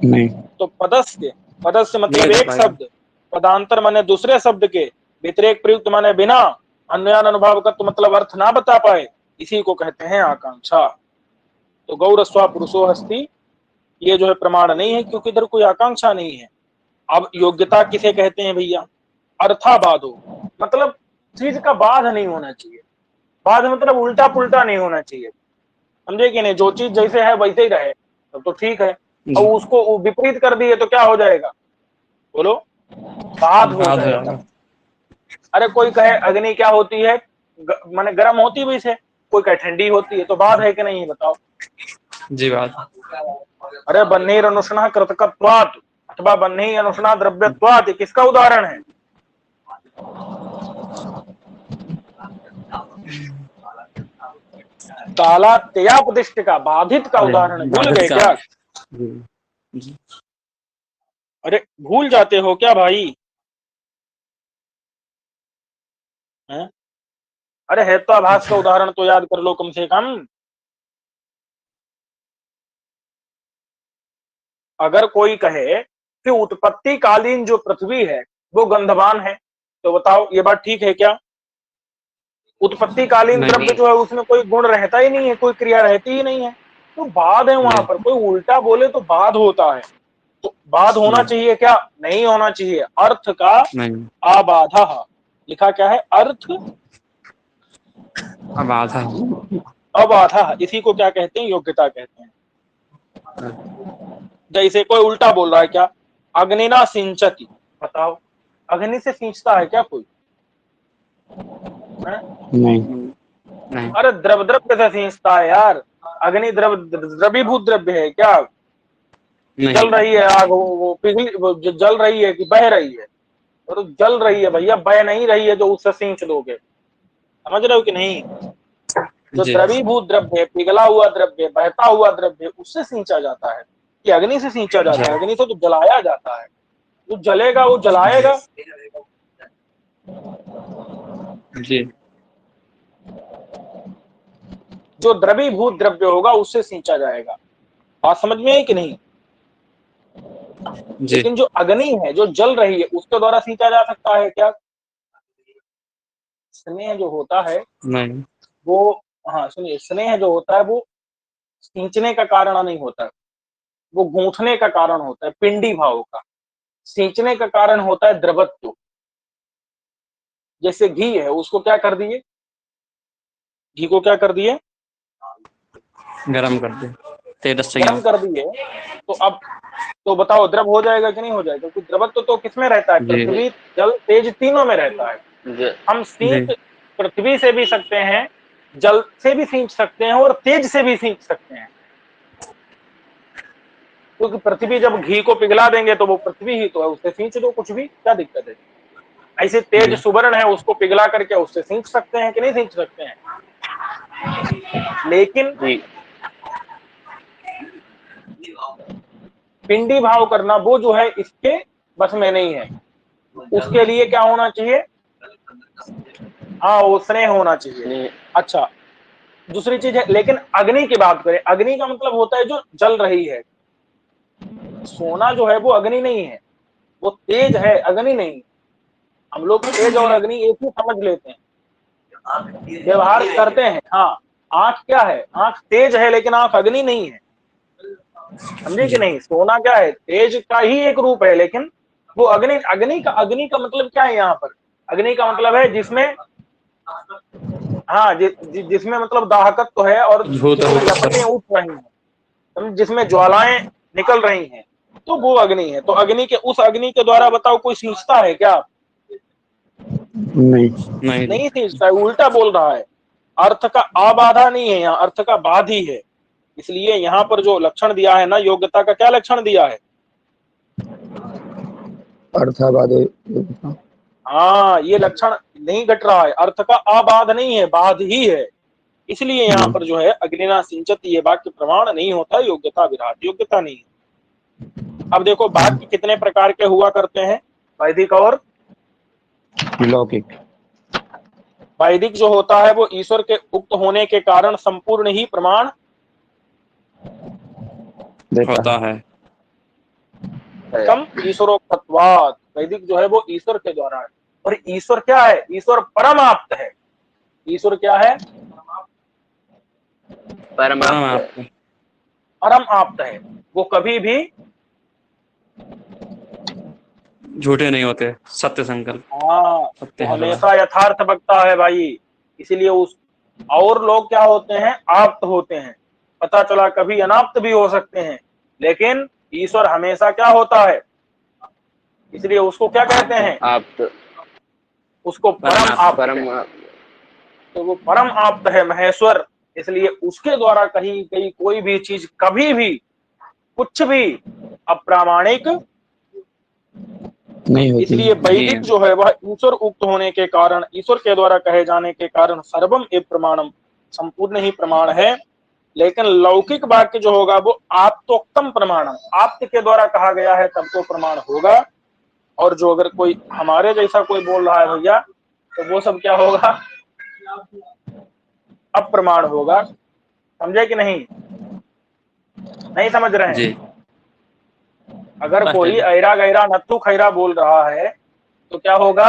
नहीं। तो पदस्य, पदस्य मतलब नहीं एक शब्द, पदांतर माने दूसरे शब्द के, व्यतिरेक प्रयुक्त माने बिना, अन्वयान अनुभावकत्व मतलब अर्थ ना बता पाए, इसी को कहते हैं आकांक्षा। तो गौरस्वा पुरुषो हस्ति ये जो है प्रमाण नहीं है, क्योंकि इधर कोई आकांक्षा नहीं है। अब योग्यता किसे कहते हैं भैया? अर्थाबाधो, मतलब चीज का बाध नहीं होना चाहिए। बाध मतलब उल्टा पुल्टा नहीं होना चाहिए। समझे कि नहीं? जो चीज जैसे है वैसे ही रहे तब तो ठीक है, और उसको विपरीत कर दिए तो क्या हो जाएगा? बोलो। बाध हो जाएगा। अरे कोई कहे अग्नि क्या होती है? माने गर्म होती है वैसे, कोई कहे ठंडी होती है, तो बाध है कि नहीं बताओ? जी बात। अरे बन्हीर अनुष्णा कृतकत्वात् अथवा बन्ही अनुष्णा द्रव्यत्वात्, किसका उदाहरण है? काला तेयापदिष्ट का, बाधित का उदाहरण भूल गए क्या? जी। अरे भूल जाते हो क्या भाई? हैं? अरे हेत्वाभास का उदाहरण तो याद कर लो कम से कम। अगर कोई कहे कि उत्पत्ति कालीन जो पृथ्वी है वो गंधवान है, तो बताओ ये बात ठीक है क्या? उत्पत्ति कालीन द्रव्य जो है उसमें कोई गुण रहता ही नहीं है, कोई क्रिया रहती ही नहीं है, तो बाध है वहां पर। कोई उल्टा बोले तो बाध होता है। तो बाध होना चाहिए क्या? नहीं होना चाहिए। अर्थ का अबाधा, लिखा क्या है? अर्थ अबाधा, अबाधा, इसी को क्या कहते हैं? योग्यता कहते हैं। जैसे कोई उल्टा बोल रहा है, क्या अग्नि ना सिंचती, बताओ अग्नि से सिंचता है क्या कोई? नहीं। अरे द्रव द्रव्य से सिंचता है यार। अग्नि द्रवीभूत द्रव्य है क्या? जल रही है आग, वो पिघली, वो जल रही है कि बह रही है? तो जल रही है भैया, बह नहीं रही है जो उससे सिंच दोगे। समझ रहे हो कि नहीं? जो द्रवीभूत द्रव्य है, पिघला हुआ द्रव्य, बहता हुआ द्रव्य, उससे सिंचा जाता है कि अग्नि से सिंचा जाता है? अग्नि से तो जलाया जाता है। जो जलेगा वो जलाएगा। जी। जो द्रवीभूत द्रव्य होगा उससे सिंचा जाएगा। बात समझ में है कि नहीं? जी लेकिन जो अग्नि है, जो जल रही है, उसके द्वारा सींचा जा सकता है क्या? स्नेह जो होता है नहीं। वो, हाँ सुनिए, स्नेह जो होता है वो सींचने का कारण नहीं होता है, वो गूंथने का कारण होता है, पिंडी भाव का। सींचने का कारण होता है द्रवत्व। जैसे घी है, उसको क्या कर दिए, घी को क्या कर दिए, गरम कर दे, तेजस से गर्म ज्ञान। कर दिए, तो अब तो बताओ द्रव हो जाएगा कि नहीं हो जाएगा? क्योंकि द्रवत्व तो किसमें रहता है? जी पृथ्वी, जल, तेज, तीनों में रहता है। जी हम जी सींच पृथ्वी से भी सकते हैं, जल से भी सींच सकते हैं और तेज से भी सींच सकते हैं। क्योंकि पृथ्वी जब घी को पिघला देंगे तो वो पृथ्वी ही तो है, उससे सींच दो कुछ भी, क्या दिक्कत है? ऐसे तेज जी सुवर्ण है, उसको पिघला करके उससे सींच सकते हैं कि नहीं सींच सकते हैं? लेकिन जी पिंडी भाव करना वो जो है इसके बस में नहीं है। उसके लिए क्या होना चाहिए? हाँ, वो स्नेह होना चाहिए। नहीं, अच्छा, दूसरी चीज है, लेकिन अग्नि की बात करें, अग्नि का मतलब होता है जो जल रही है। सोना जो है वो अग्नि नहीं है, वो तेज है, अग्नि नहीं है। हम लोग तेज और अग्नि एक ही समझ लेते हैं, व्यवहार करते हैं। हाँ, आंख क्या है? आंख तेज है लेकिन आंख अग्नि नहीं है, समझे कि जी नहीं? सोना क्या है? तेज का ही एक रूप है, लेकिन वो अग्नि का मतलब क्या है यहाँ पर? अग्नि का मतलब है जिसमें, हाँ, जिसमें मतलब दाहकत्व तो है और झूठ जिसमें ऊपर। लपटें उठ रही हैं, जिसमें ज्वालाएं निकल रही हैं, तो वो अग्नि है। तो अग्नि के, उस अग्नि के द्वारा बताओ कोई सींचता है क्या? नहीं नहीं। नहीं सींचता है, उल्टा बोल रहा है। अर्थ का अबाधा नहीं है यहाँ, अर्थ का बाध ही है। इसलिए यहाँ पर जो लक्षण दिया है ना, योग्यता का क्या लक्षण दिया है? अर्थाबाद हाँ, ये लक्षण नहीं घट रहा है, अर्थ का अबाध नहीं है, बाध ही है। इसलिए यहाँ पर जो है अग्निना सिंचती, ये वाक्य प्रमाण नहीं होता, योग्यता विराट, योग्यता नहीं है। अब देखो वाक्य कितने प्रकार के हुआ करते हैं, वैदिक और लौकिक। वैदिक जो होता है वो ईश्वर के उक्त होने के कारण संपूर्ण ही प्रमाण देता होता है। है। कम ईश्वरोक्तत्वात्, वैदिक जो है वो ईश्वर के द्वारा है। और ईश्वर क्या है? ईश्वर परमाप्त है। ईश्वर क्या है? परम परमाप्त है। आपको परम आप्त है। वो कभी भी, झूठे नहीं होते, सत्य संकल्प, हाँ, सत्य वो है सदा। हमेशा यथार्थ बकता है भाई। इसीलिए उस, और लोग क्या होते हैं? आप्त होते हैं। पता चला कभी अनाप्त भी हो सकते हैं, लेकिन ईश्वर हमेशा क्या होता है? इसलिए उसको क्या कहते हैं? आप उसको परम परम आपको। आप्त परम कहते हैं। तो वो परम आप्त है, महेश्वर। इसलिए उसके द्वारा कही गई कोई भी चीज कभी भी कुछ भी अप्रामाणिक, नहीं होती इसलिए है। नहीं वैदिक है। जो है वह ईश्वर उक्त होने के कारण, ईश्वर के द्वारा कहे जाने के कारण सर्वम ए प्रमाणम, संपूर्ण ही प्रमाण है। लेकिन लौकिक वाक्य जो होगा वो आप्तोक्तम प्रमाणम, आप्त के द्वारा कहा गया है तब तो प्रमाण होगा। और जो अगर कोई हमारे जैसा कोई बोल रहा है भैया, तो वो सब क्या होगा? अप्रमाण होगा। समझे कि नहीं? नहीं समझ रहे हैं? जी अगर स्पष्ट है कोई जी। ऐरा गैरा नत्थु खैरा बोल रहा है तो क्या होगा?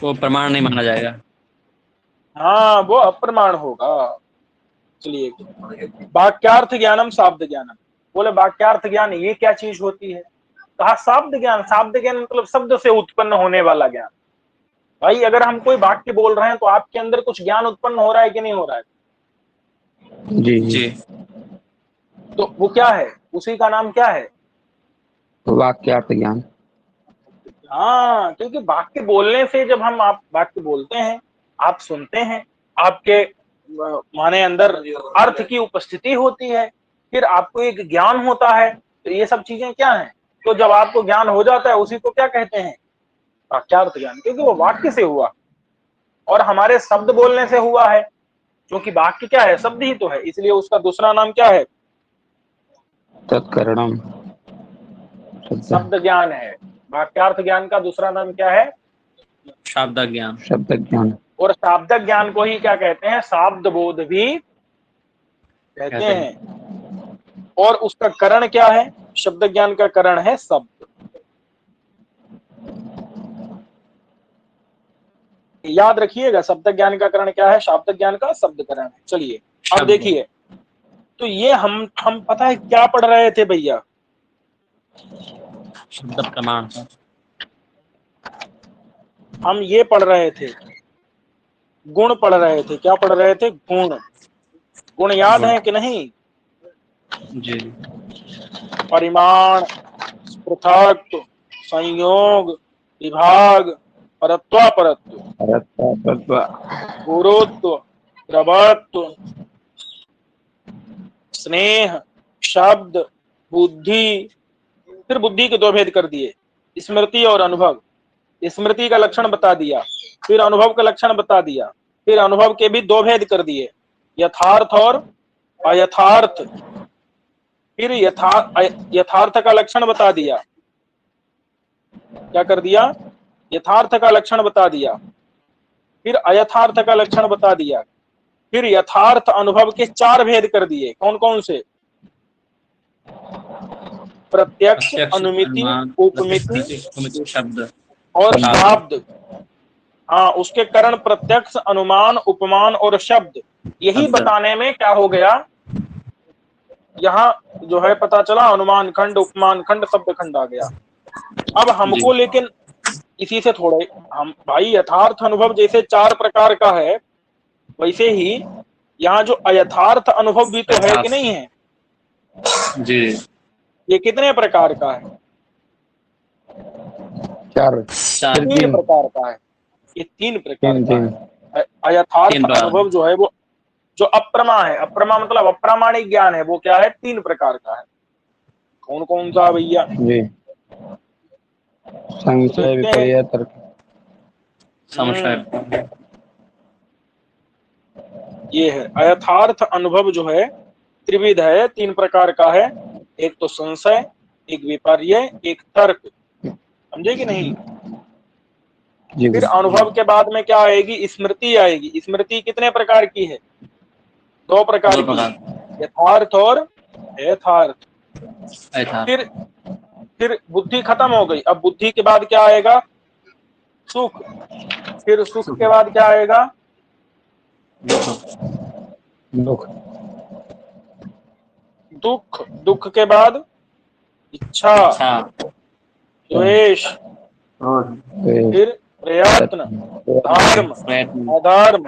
वो प्रमाण नहीं माना जाएगा। हाँ, वो अप्रमाण होगा। चलिए, वाक्यार्थ ज्ञानम शाब्द ज्ञानम। बोले वाक्यार्थ ज्ञान ये क्या चीज होती है? कहा शाब्द ज्ञान। शाब्द ज्ञान मतलब शब्द से उत्पन्न होने वाला ज्ञान। भाई अगर हम कोई वाक्य बोल रहे हैं तो आपके अंदर कुछ ज्ञान उत्पन्न हो रहा है कि नहीं हो रहा है? जी जी। जी तो वो क्या है? उसी का नाम क्या है? वाक्यार्थ ज्ञान। हाँ, क्योंकि वाक्य बोलने से, जब हम आप वाक्य बोलते हैं, आप सुनते हैं, आपके माने अंदर अर्थ की उपस्थिति होती है, फिर आपको एक ज्ञान होता है। तो ये सब चीजें क्या हैं? तो जब आपको ज्ञान हो जाता है उसी को क्या कहते हैं? वाक्यार्थ ज्ञान। क्योंकि वो वाक्य से हुआ और हमारे शब्द बोलने से हुआ है। क्योंकि वाक्य क्या है? शब्द ही तो है, इसलिए उसका दूसरा नाम क्या है? तत्करणम शब्द ज्ञान है। वाक्यार्थ ज्ञान का दूसरा नाम क्या है? शाब्द ज्ञान। शब्द ज्ञान। और शाब्दक ज्ञान को ही क्या कहते हैं? शाब्द बोध भी कहते कहते हैं। हैं। और उसका करण क्या है? शब्द ज्ञान का करण है शब्द। याद रखिएगा, शब्द ज्ञान का करण क्या है? शब्द ज्ञान का शब्द करण है। चलिए अब शब्द। देखिए, तो ये हम पता है क्या पढ़ रहे थे भैया? शब्द प्रमाण। हम ये पढ़ रहे थे, गुण पढ़ रहे थे। क्या पढ़ रहे थे? गुण। गुण याद है कि नहीं? जी। परिमाण, पृथक, संयोग, विभाग, परत्वापरत्व, गुरुत्व, प्रभुत्व, स्नेह, शब्द, बुद्धि। फिर बुद्धि के दो भेद कर दिए, स्मृति और अनुभव। स्मृति का लक्षण बता दिया, फिर अनुभव का लक्षण बता दिया, फिर अनुभव के भी दो भेद कर दिए, यथार्थ और अयथार्थ। फिर यथार्थ का लक्षण बता दिया। क्या कर दिया? यथार्थ का लक्षण बता दिया, फिर अयथार्थ का लक्षण बता दिया, फिर यथार्थ अनुभव के चार भेद कर दिए। कौन कौन से? प्रत्यक्ष, अनुमिति, उपमिति शब्द और शब्द। हाँ, उसके करण प्रत्यक्ष, अनुमान, उपमान और शब्द। यही बताने में क्या हो गया, यहाँ जो है पता चला अनुमान खंड, उपमान खंड, शब्द खंड आ गया। अब हमको लेकिन इसी से थोड़े हम भाई, यथार्थ अनुभव जैसे चार प्रकार का है, वैसे ही यहाँ जो अयथार्थ अनुभव भी तो है कि नहीं है? जी। ये कितने प्रकार का है? तीन प्रकार का है। ये तीन प्रकार का है। अयथार्थ अनुभव जो है वो जो अप्रमा है, अप्रमा मतलब अप्रामाणिक ज्ञान है, वो क्या है? तीन प्रकार का है। कौन कौन सा भैया? संशय, विपर्य, तर्क। ये है अयथार्थ अनुभव जो है त्रिविध है, तीन प्रकार का है। एक तो संशय, एक विपर्य, एक तर्क। समझे कि नहीं? फिर अनुभव के बाद में क्या आएगी? स्मृति आएगी। स्मृति कितने प्रकार की है? दो प्रकार की, यथार्थ और अयथार्थ। फिर बुद्धि खत्म हो गई। अब बुद्धि के बाद क्या आएगा? सुख। फिर सुख के बाद क्या आएगा? दुख। दुख। दुख के बाद इच्छा, द्वेष, फिर प्रयत्न, धर्म, अधर्म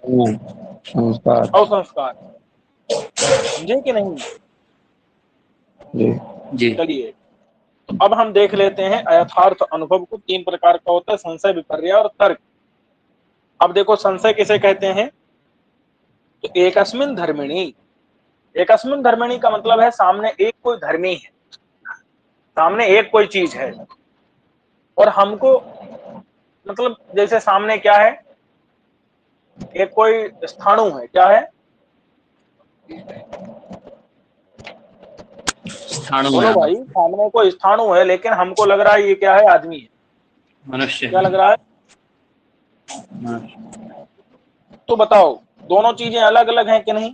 और संस्कार। समझे कि नहीं? जी। चलिए, तो अब हम देख लेते हैं अयथार्थ अनुभव को। तीन प्रकार का होता है, संशय, विपर्य और तर्क। अब देखो, संशय किसे कहते हैं? तो एकस्मिन् धर्मिणी। एकस्मिन् धर्मिणी का मतलब है सामने एक कोई धर्मी है, सामने एक कोई चीज है, और हमको मतलब जैसे सामने क्या है? एक कोई स्थाणु है। क्या है? बोलो भाई, सामने कोई स्थाणु है, लेकिन हमको लग रहा है ये क्या है? आदमी है, मनुष्य। क्या लग रहा है? तो बताओ, दोनों चीजें अलग अलग हैं कि नहीं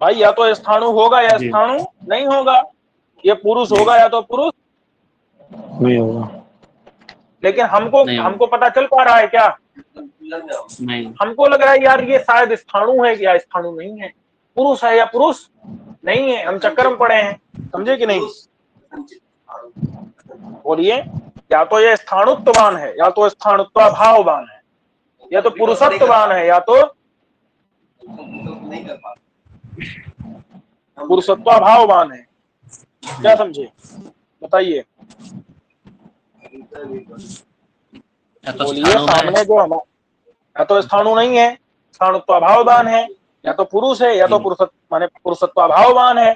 भाई? या तो स्थाणु होगा या स्थाणु नहीं होगा। ये पुरुष होगा या तो पुरुष नहीं होगा। लेकिन हमको पता चल पा रहा है क्या? नहीं। हमको लग रहा है यार ये शायद स्थाणु है, या स्थाणु नहीं है, पुरुष है या पुरुष नहीं है। हम चक्कर में पड़े हैं। समझे कि नहीं? बोलिए, या तो ये स्थाणुत्ववान है, या तो स्थाणुत्वाभाववान है, या तो पुरुषत्ववान है, या तो पुरुषत्वाभाववान है। क्या समझे? बताइए। बोलिए, सामने जो हम, या तो स्थाणु नहीं है, स्थाणुत्वाभाववान है, या तो पुरुष है, या तो पुरुषत्वाभाववान है।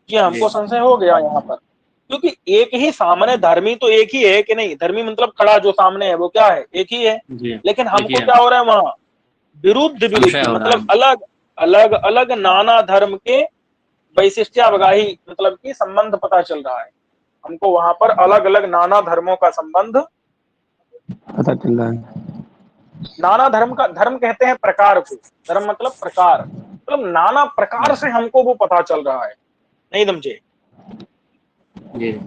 ये हमको संशय हो गया यहाँ पर, क्योंकि एक ही सामने धर्मी तो एक ही है कि नहीं? धर्मी मतलब खड़ा जो सामने है वो क्या है? एक ही है। लेकिन हमको क्या हो रहा है वहां? विरुद्ध विरुद्ध, मतलब अलग अलग अलग नाना धर्म के वैशिष्ट्यावगाही मतलब कि संबंध पता चल रहा है हमको। वहां पर अलग अलग नाना धर्मों का संबंध पता चल रहा है। नाना धर्म का, धर्म कहते हैं प्रकार को, धर्म मतलब प्रकार, मतलब नाना प्रकार से हमको वो पता चल रहा है। नहीं समझे? जी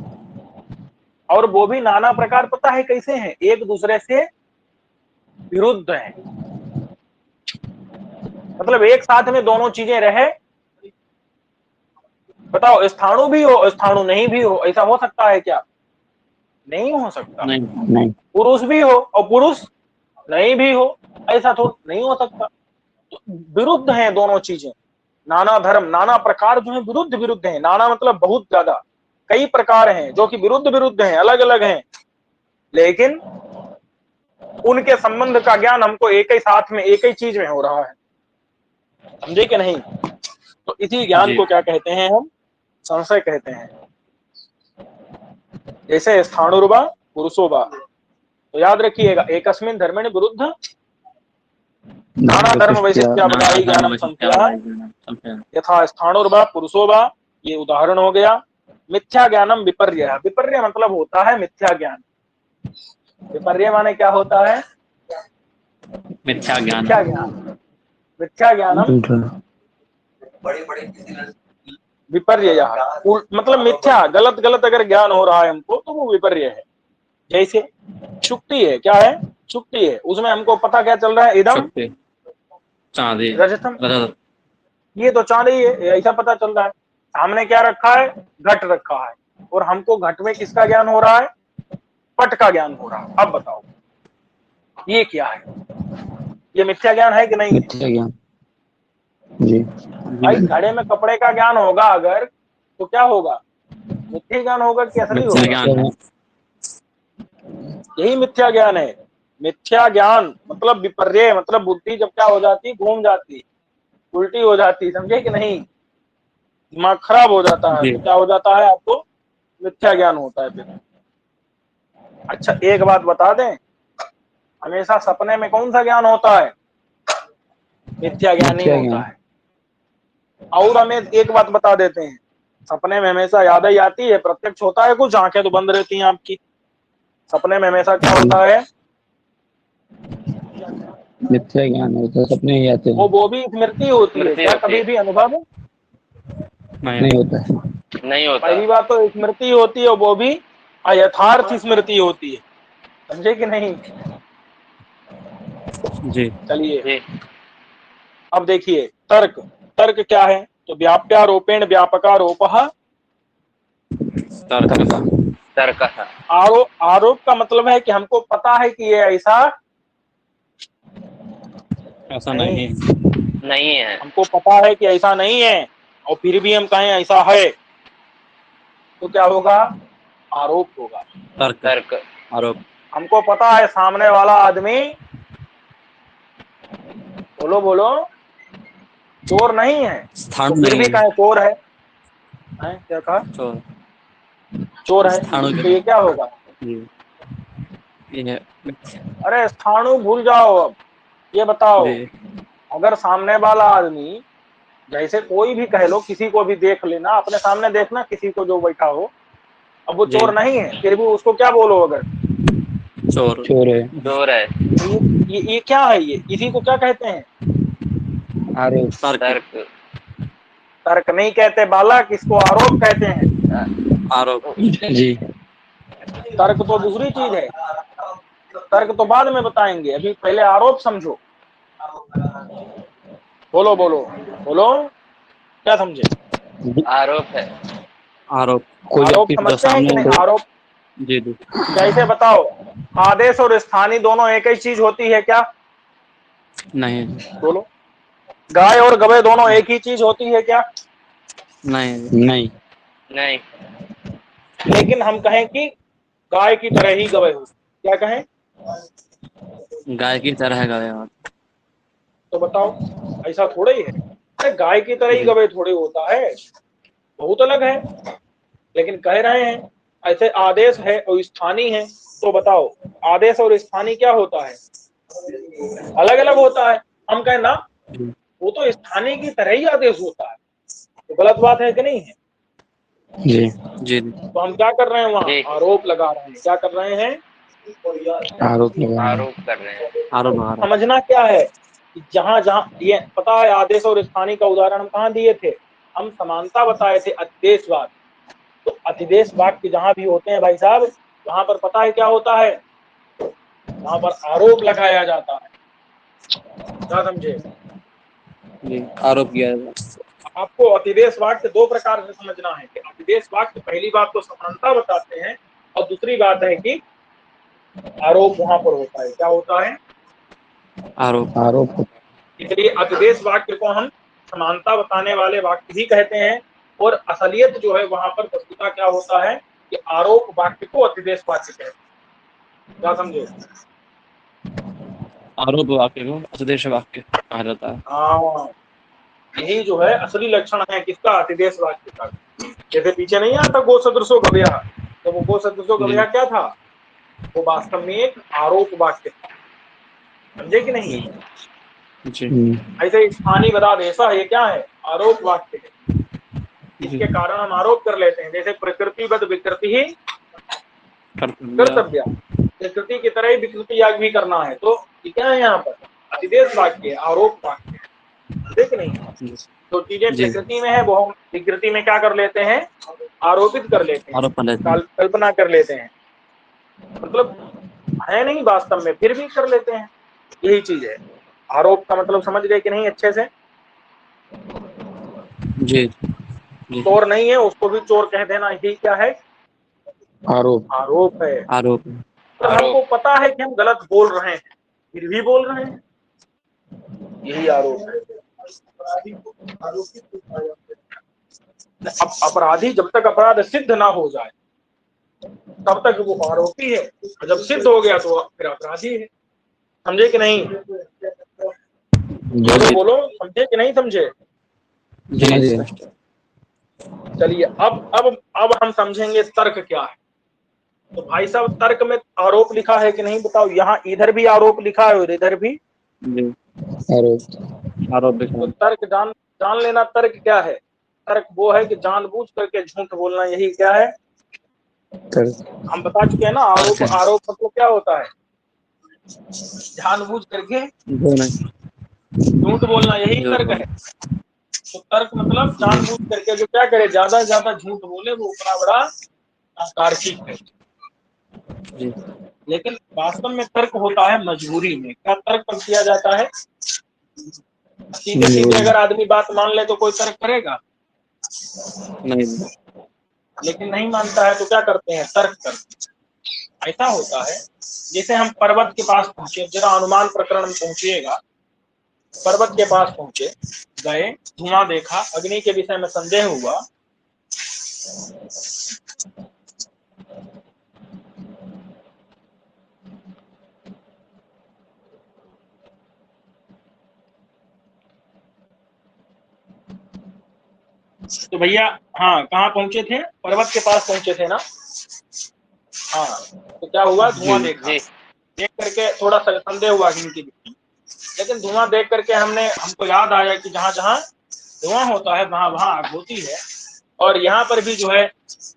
और वो भी नाना प्रकार, पता है कैसे हैं, एक दूसरे से विरुद्ध हैं। मतलब एक साथ में दोनों चीजें रहे। बताओ, स्थाणु भी हो स्थाणु नहीं भी हो, ऐसा हो सकता है क्या? नहीं हो सकता। नहीं नहीं। पुरुष भी हो और पुरुष नहीं भी हो, ऐसा तो नहीं हो सकता। तो विरुद्ध हैं दोनों चीजें। नाना धर्म, नाना प्रकार जो है विरुद्ध विरुद्ध हैं। नाना मतलब बहुत ज्यादा, कई प्रकार हैं जो कि विरुद्ध विरुद्ध हैं, अलग अलग हैं, लेकिन उनके संबंध का ज्ञान हमको एक ही साथ में, एक ही चीज में हो रहा है। समझे कि नहीं? तो इसी ज्ञान जी को क्या कहते हैं हम? संशय कहते हैं। जैसे स्थाणुर्वा पुरुषोवा, तो याद रखिएगा, एकस्मिन् धर्मेण विरुद्ध नाना धर्म वैशिष्ट्या बदाई ज्ञानम संशयः यथा स्थाणुर्वा पुरुषोवा, ये उदाहरण हो गया। मिथ्या ज्ञानम विपर्य, विपर्य मतलब होता है मिथ्या ज्ञान। विपर्य माने क्या होता है? मिथ्या ज्ञान। मिथ्या ज्ञान। मिथ्या ज्ञानम विपर्य, मतलब मिथ्या, गलत गलत अगर ज्ञान हो रहा है हमको तो वो विपर्य है। जैसे शुक्ति है, क्या है? शुक्ति है, उसमें हमको पता क्या चल रहा है? इदम शक्ति चांदी रजतम, रजत। ये तो चांदी है, ऐसा पता चल रहा है। सामने क्या रखा है? घट रखा है, और हमको घट में किसका ज्ञान हो रहा है? पट का ज्ञान हो रहा है। अब बताओ ये क्या है? ये मिथ्या ज्ञान है कि नहीं है? मिथ्या ज्ञान। जी। भाई घड़े में कपड़े का ज्ञान होगा अगर, तो क्या होगा? मिथ्या ज्ञान होगा कि असली मिथ्या होगा? ज्ञान है। यही मिथ्या ज्ञान है। मिथ्या ज्ञान मतलब विपर्य, मतलब बुद्धि जब क्या हो जाती, घूम जाती, उल्टी हो जाती, समझे कि नहीं? दिमाग खराब हो जाता है, जी तो क्या हो जाता है आपको? मिथ्या ज्ञान होता है फिर। अच्छा एक बात बता दें, हमेशा सपने में कौन सा ज्ञान होता है? मिथ्या ज्ञान ही मिथ्या होता ज्ञान। है। और हमें एक बात बता देते हैं, सपने में हमेशा याद ही आती है, प्रत्यक्ष होता है कुछ, आंखें तो बंद रहती हैं आपकी। सपने में हमेशा क्या होता है? मिथ्या ज्ञान होता है, सपने ही आते हैं। वो भी स्मृति होती है क्या? कभी भी अनुभव नहीं होता है। नहीं होता। पहली बात तो स्मृति होती है, वो भी अयथार्थ स्मृति होती है। समझे कि नहीं? जी चलिए जी अब देखिए, तर्क। तर्क क्या है? तो व्याप्यारोपेण व्यापकारोपः। तर्क तर्क। आरोप, आरोप का मतलब है कि हमको पता है कि ये ऐसा ऐसा नहीं नहीं है। नहीं है। हमको पता है कि ऐसा नहीं है, और फिर भी हम कहें ऐसा है, तो क्या होगा? आरोप होगा। तर्क तर्क। आरोप। हमको पता है सामने वाला आदमी, बोलो बोलो, चोर नहीं है, तो स्थाणु फिर नहीं भी है। कहें चोर है। क्या कहा? चोर चोर है, स्थाणु तो ये क्या होगा? जी ये है मिथ्या। अरे स्थाणु भूल जाओ अब। ये बताओ, जी अगर सामने वाला आदमी, जैसे कोई भी कह लो, किसी को भी देख लेना, अपने सामने देखना किसी को जो बैठा हो, अब वो जी चोर नहीं है, फिर भी उसको क्या बोलो अगर? चोर चोर है। चोर है। तो ये क्या है? ये इसी को क्या कहते हैं? आरोप। तर्क तर्क। तर्क नहीं कहते बालक, इसको आरोप कहते हैं। आरोप। जी। तर्क तो दूसरी चीज है, तर्क तो बाद में बताएंगे, अभी पहले आरोप समझो। बोलो बोलो बोलो, क्या समझे? आरोप है। आरोप कोई आरोप व्यक्ति जो समझते हैं कि सामने नहीं? आरोप जी जी जैसे बताओ, आदेश और स्थानीय दोनों एक ही चीज होती है क्या? नहीं बोलो। गाय और गवय दोनों एक ही चीज होती है क्या? नहीं नहीं। नहीं। लेकिन हम कहें कि गाय की तरह ही गवय हो, क्या कहें? गाय की तरह गया। तो बताओ, ऐसा थोड़ा ही है। अरे गाय की तरह ही जी गवय थोड़े होता है, बहुत अलग है। लेकिन कह रहे हैं ऐसे आदेश है और स्थानीय है, तो बताओ आदेश और स्थानीय क्या होता है? अलग अलग होता है। हम कहें ना, जी वो तो स्थानीय की तरह ही आदेश होता है, तो गलत बात है कि नहीं है? जी। जी तो हम क्या कर रहे हैं? वहां जी। आरोप लगा रहे हैं। क्या कर रहे हैं? आरोप लगा रहे हैं। आरोप कर रहे हैं। आरोप तो लगा रहा समझना क्या है कि जहां जहां ये पता है, आदेश और स्थानीय का उदाहरण हम कहाँ दिए थे? हम समानता बताए थे, अदेशवाद। तो अतिदेश वाक्य जहां भी होते हैं भाई साहब, वहां पर पता है क्या होता है, वहां पर आरोप लगाया जाता है। क्या समझे? जी, आरोप किया जाता आपको अतिदेश वाक्य दो प्रकार से समझना है कि अतिदेश वाक्य पहली बात तो समानता बताते हैं, और दूसरी बात है कि आरोप वहां पर होता है। क्या होता है? है। आरोप। आरोप। इसलिए अतिदेश वाक्य को हम समानता बताने वाले वाक्य भी कहते हैं, और असलियत जो है वहां पर वस्तुतः क्या होता है कि आरोप वाक्य को अतिदेश वाक्य कहते हैं। क्या समझे? आरोप वाक्य को अतिदेश वाक्य कहा जाता है। हाँ, यही जो है असली लक्षण है किसका? अतिदेश वाक्य का। जैसे पीछे नहीं आता गो सदृशो गव्या, तो वो गो सदृशो गव्या क्या था? वो वास्तव में एक आरोप वाक्य था। समझे कि नहीं? जी। ऐसे स्थानीय बता ऐसा ये क्या है? आरोप वाक्य है। जी। इसके कारण हम आरोप कर लेते हैं, जैसे प्रकृतिवत विकृति ही कर्तव्य। कर्तव्य, प्रकृति की तरह ही विकृति याग भी करना है। तो ये क्या है यहाँ पर? अतिदेश वाक्य है, आरोप वाक्य है। देख नहीं, जो चीजें जी। प्रकृति में है वो हम विकृति में क्या कर लेते हैं? आरोपित कर लेते हैं, आरोप कर लेते हैं। कल्पना कर लेते हैं, मतलब है नहीं वास्तव में, फिर भी कर लेते हैं। यही चीज है। आरोप का मतलब समझ गए कि नहीं अच्छे से? जी। जी। चोर नहीं है उसको भी चोर कह देना, यही क्या है? आरोप। आरोप है। आरोप। तो हमको पता है कि हम गलत बोल रहे हैं, फिर भी बोल रहे हैं, यही आरोप है। अब अपराधी जब तक अपराध सिद्ध ना हो जाए तब तक वो आरोपी है, जब सिद्ध हो गया तो फिर अपराधी है। समझे कि नहीं? बोलो बोलो, समझे कि नहीं समझे? जी। चलिए अब हम समझेंगे तर्क क्या है। तो भाई साहब तर्क में आरोप लिखा है कि नहीं बताओ? यहाँ इधर भी आरोप लिखा है और इधर भी जी। आरोप। आरोप तो तर्क जान लेना। तर्क क्या है? तर्क वो है कि जानबूझ करके झूठ बोलना, यही क्या है? हम बता चुके हैं ना, आरोप आरोप मतलब क्या होता है? जानबूझ करके झूठ बोलना, यही तर्क है। तो तर्क मतलब जानबूझ करके जो क्या करे, ज्यादा से ज्यादा झूठ बोले, वो उतना बड़ा तार्किक है। जी। लेकिन वास्तव में तर्क होता है मजबूरी में। क्या तर्क कब किया जाता है? सीधे सीधे अगर आदमी बात मान ले तो कोई तर्क करेगा नहीं। लेकिन नहीं मानता है तो क्या करते हैं? तर्क करते हैं। ऐसा होता है जैसे हम पर्वत के पास पहुंचे, जरा अनुमान प्रकरण में पहुंचिएगा। पर्वत के पास पहुंचे, गए, धुआं देखा, अग्नि के विषय में संदेह हुआ। तो भैया हाँ, कहाँ पहुंचे थे? पर्वत के पास पहुंचे थे ना? हाँ, तो क्या हुआ? धुआं देखा, देख करके थोड़ा संदेह हुआ अग्नि की विषय, लेकिन धुआं देख करके हमको याद आया कि जहां जहां धुआं होता है वहां वहां आग होती है। और यहाँ पर भी जो है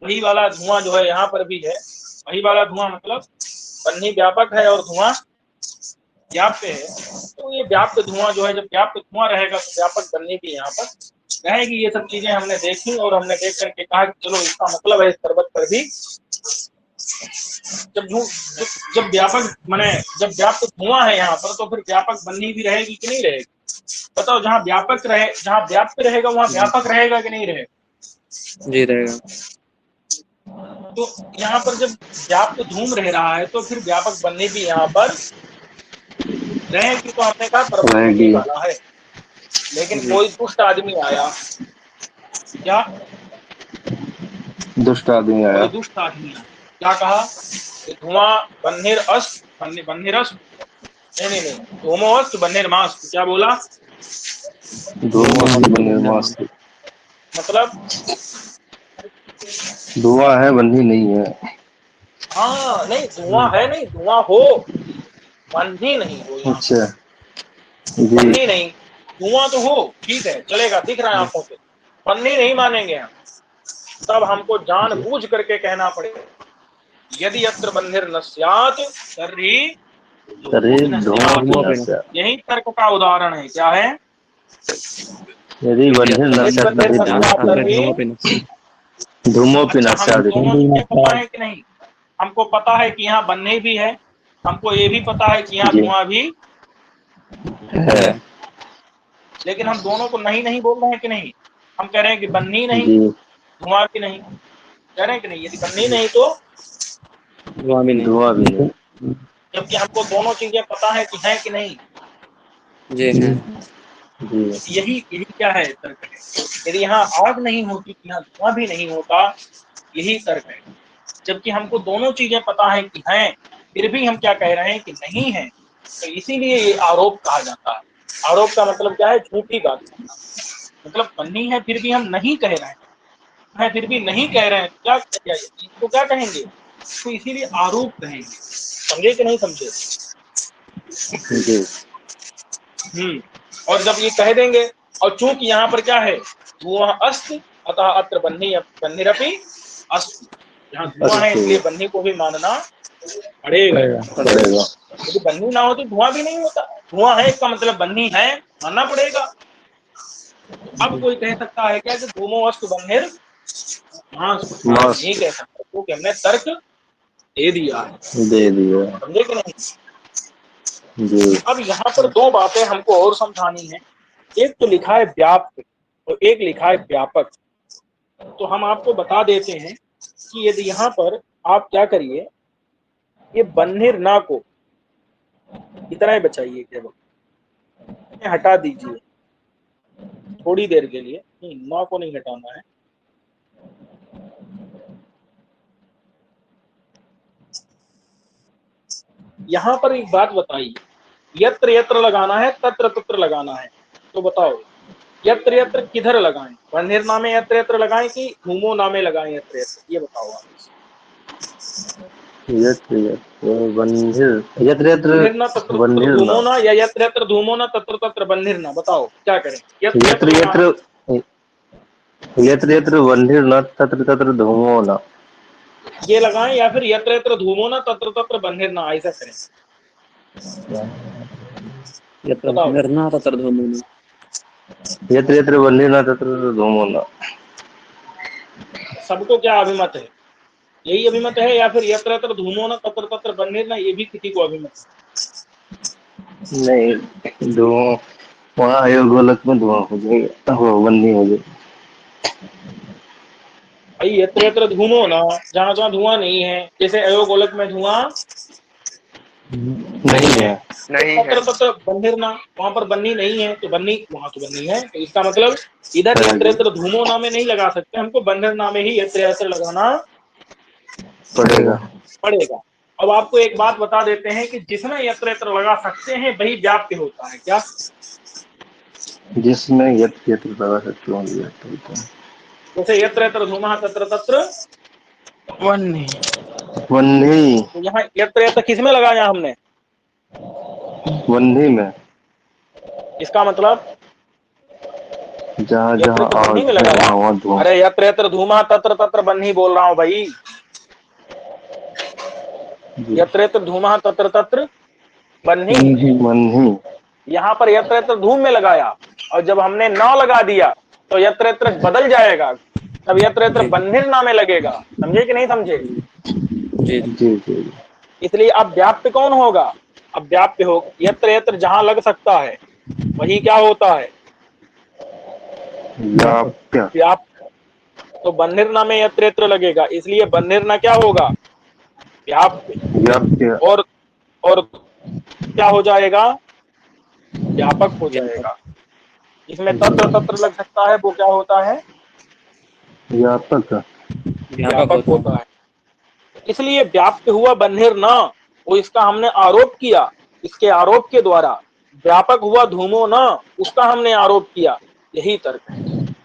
वही वाला धुआं जो है यहाँ पर भी है। वही वाला धुआं मतलब बन्ही व्यापक है और धुआं व्याप्त है। तो ये व्याप्त धुआं जो है, जब व्याप्त धुआं रहेगा तो व्यापक बन्ही भी यहाँ पर रहेगी। ये सब चीजें हमने देखी और हमने देख करके कहा कि चलो इसका मतलब है इस पर्वत पर भी जब व्यापक माने जब व्याप्त धुआं है यहाँ पर, तो फिर व्यापक बन्ही भी रहेगी कि नहीं रहेगी? बताओ, जहाँ व्यापक रहे, जहाँ व्याप्त रहेगा वहां व्यापक रहेगा कि नहीं रहेगा? जी रहेगा। तो यहाँ पर जब व्याप्त धूम रह रहा है तो फिर व्यापक बन्ही भी यहाँ पर रहेगी। तो हमने कहा पर्वत बन्ही वाला है। लेकिन कोई दुष्ट आदमी आया, क्या दुष्ट आदमी आया? कोई दुष्ट आदमी आया, क्या कहा? धुआं बन्हीर अस्त बन्हीरस्त, नहीं, धूमो अस्त बन्हीरमास्त। क्या बोला? मतलब धुआं है, बन्ही नहीं है। हाँ, नहीं धुआं है, नहीं धुआं हो, बन्ही नहीं हो। यहाँ अच्छा बन्ही जी। नहीं, धुआं तो हो, ठीक है, चलेगा, दिख रहा है आंखों से, बन्ही नहीं मानेंगे हम। तब हमको जानबूझ करके कहना पड़ेगा, यदि यत्र बन्हीर न स्यात् तर्हि यही तर्क का उदाहरण है। क्या है? यदि बन्हीर न स्यात् धूमोपिन अच्छा, हमको दोनों चीजें पता आच्छादित। है कि नहीं? हमको पता है कि यहाँ बन्ही भी है, हमको ये भी पता है कि यहाँ जी धुआं भी, है। लेकिन हम दोनों को नहीं नहीं बोल रहे हैं कि नहीं? हम कह रहे हैं कि बन्ही नहीं, जी धुआं भी नहीं, कह रहे हैं कि नहीं? यदि बन्ही नहीं तो, धुआं भी नहीं। धुआं भी नहीं। जबकि हमको दोनों चीजें पता है कि हैं कि नहीं। जी है। जी यही यही क्या है? तर्क है। यदि यहाँ आग नहीं होती, यहाँ धुआं भी नहीं होता, यही तर्क है। जबकि हमको दोनों चीजें पता है कि हैं, फिर भी हम क्या कह रहे हैं कि नहीं है, तो इसीलिए ये आरोप कहा जाता है। आरोप का मतलब क्या है? झूठी बात करना। मतलब बन्ही है फिर भी हम नहीं कह रहे हैं, फिर भी नहीं कह रहे हैं, तो क्या इसको क्या कहेंगे? तो इसीलिए आरोप कहेंगे। समझे कि नहीं समझे? जी और जब ये कह देंगे, और चूंकि यहाँ पर क्या है? धुआं अस्त, अतः अत्र बन्हीरपि अस्त। यहाँ धुआं है इसलिए बन्ही को भी मानना पड़ेगा। पड़ेगा। यदि बन्ही ना हो तो धुआं भी नहीं होता। धुआं है इसका मतलब बन्ही है, मानना पड़ेगा। अब कोई कह सकता है क्या कि धूमो अस्तु बन्हिर मास्तु? नहीं कह सकता, क्योंकि हमने तर्क दे दिया है। दे दिया। समझे कि नहीं? जी अब यहाँ पर दो बातें हमको और समझानी है। एक तो लिखा है व्याप्त और एक लिखा है व्यापक। तो हम आपको बता देते हैं कि यदि यहाँ पर आप क्या करिए, ये बन्हिर ना को इतना ही बचाइए, केवल हटा दीजिए थोड़ी देर के लिए। नहीं, ना को नहीं हटाना है। यहाँ पर एक बात बताइए, यत्र यत्र लगाना है, तत्र तत्र लगाना है, तो बताओ यत्र यत्र किधर लगाएं? बन्हिर नामे यत्र यत्र लगाएं कि धूमो नामे लगाएं यत्र यत्र? ये बताओ आप। यत्र यत्र बन्हिर, यत्र यत्र बन्हिर ना तत्र तत्र बन्हिर धूमो न, ना, या यत्र यत्र धूमो ना तत्र तत्र बन्हिर ना? बताओ क्या करें? यत्र यत्र लगाना है, यत्र यत्र यत्र बन्हिर न तत्र तत्र धूमो न। ये लगाएं, या फिर यत्र यत्र धूमो ना तत्र तत्र बन्हिर ना, ऐसा करें? यत्र बताओ। बन्हिर्न तत्र धूमो न। यत्र यत्र बन्हिर न तत्र तत्र धूमो न। सबको क्या अभिमत है? यही अभिमत है, या फिर यत्र यत्र धूमो ना तत्र तत्र बन्हिर ना, ये भी किसी को अभिमत है? नहीं, धुआं वहाँ अयोगोलक में धुआं हो जाएगा, वो बन्ही हो जाएगी। भाई यत्र यत्र धूमो ना, जहाँ जहाँ धुआं नहीं है, जैसे अयोगोलक में धुआं नहीं है। नहीं है। तत्र तत्र बन्हिर ना, वहां पर बन्ही नहीं है, तो बन्ही वहां तो बन्ही है। तो इसका मतलब इधर यत्र यत्र धूमो ना में नहीं लगा सकते, हमको बन्हिर ना में ही यत्र यत्र लगाना पड़ेगा। पड़ेगा। अब आपको एक बात बता देते हैं कि जिसमें यत्र यत्र लगा सकते हैं वही व्याप्य होता है। क्या? जिसमें यत्र यत्र लगा सकते हो जैसे यत्र यत्र धूमः तत्र तत्र वन्नी बन्ही, तो यहाँ यत्र यत्र किसमें लगाया हमने? बन्ही में इसका मतलब जहाँ यत्र जहाँ तो बन्ही आग में है लगाया। वहाँ वहाँ धुआं। अरे यत्र यत्र धूमः तत्र तत्र बन्ही बोल रहा हूँ भाई। यत्र यत्र धूमः तत्र तत्र बन्ही। बन्ही यहाँ पर यत्र यत्र धूम में लगाया, और जब हमने न लगा दिया तो यत्र यत्र बदल जाएगा, तब यत्र यत्र जी बन्हिर ना में लगेगा। समझे कि नहीं समझे? जी जी जी इसलिए अब व्याप्य कौन होगा? अब व्याप्य हो यत्र यत्र जहां लग सकता है वही क्या होता है? व्याप्य। व्याप्य। तो बन्हिर्ना में यत्र यत्र लगेगा, इसलिए बन्हिर्ना क्या होगा? व्याप्य। व्याप्य और क्या हो जाएगा? व्यापक हो व्यापक जाएगा। इसमें तत्र तत्र लग सकता है, वो क्या होता है? व्यापक व्यापक व्यापक होता है। होता है। इसलिए व्याप्य हुआ बन्हिर्ना, वो इसका हमने आरोप किया, इसके आरोप के द्वारा। व्यापक हुआ धूमो न, उसका हमने आरोप किया। यही तर्क है।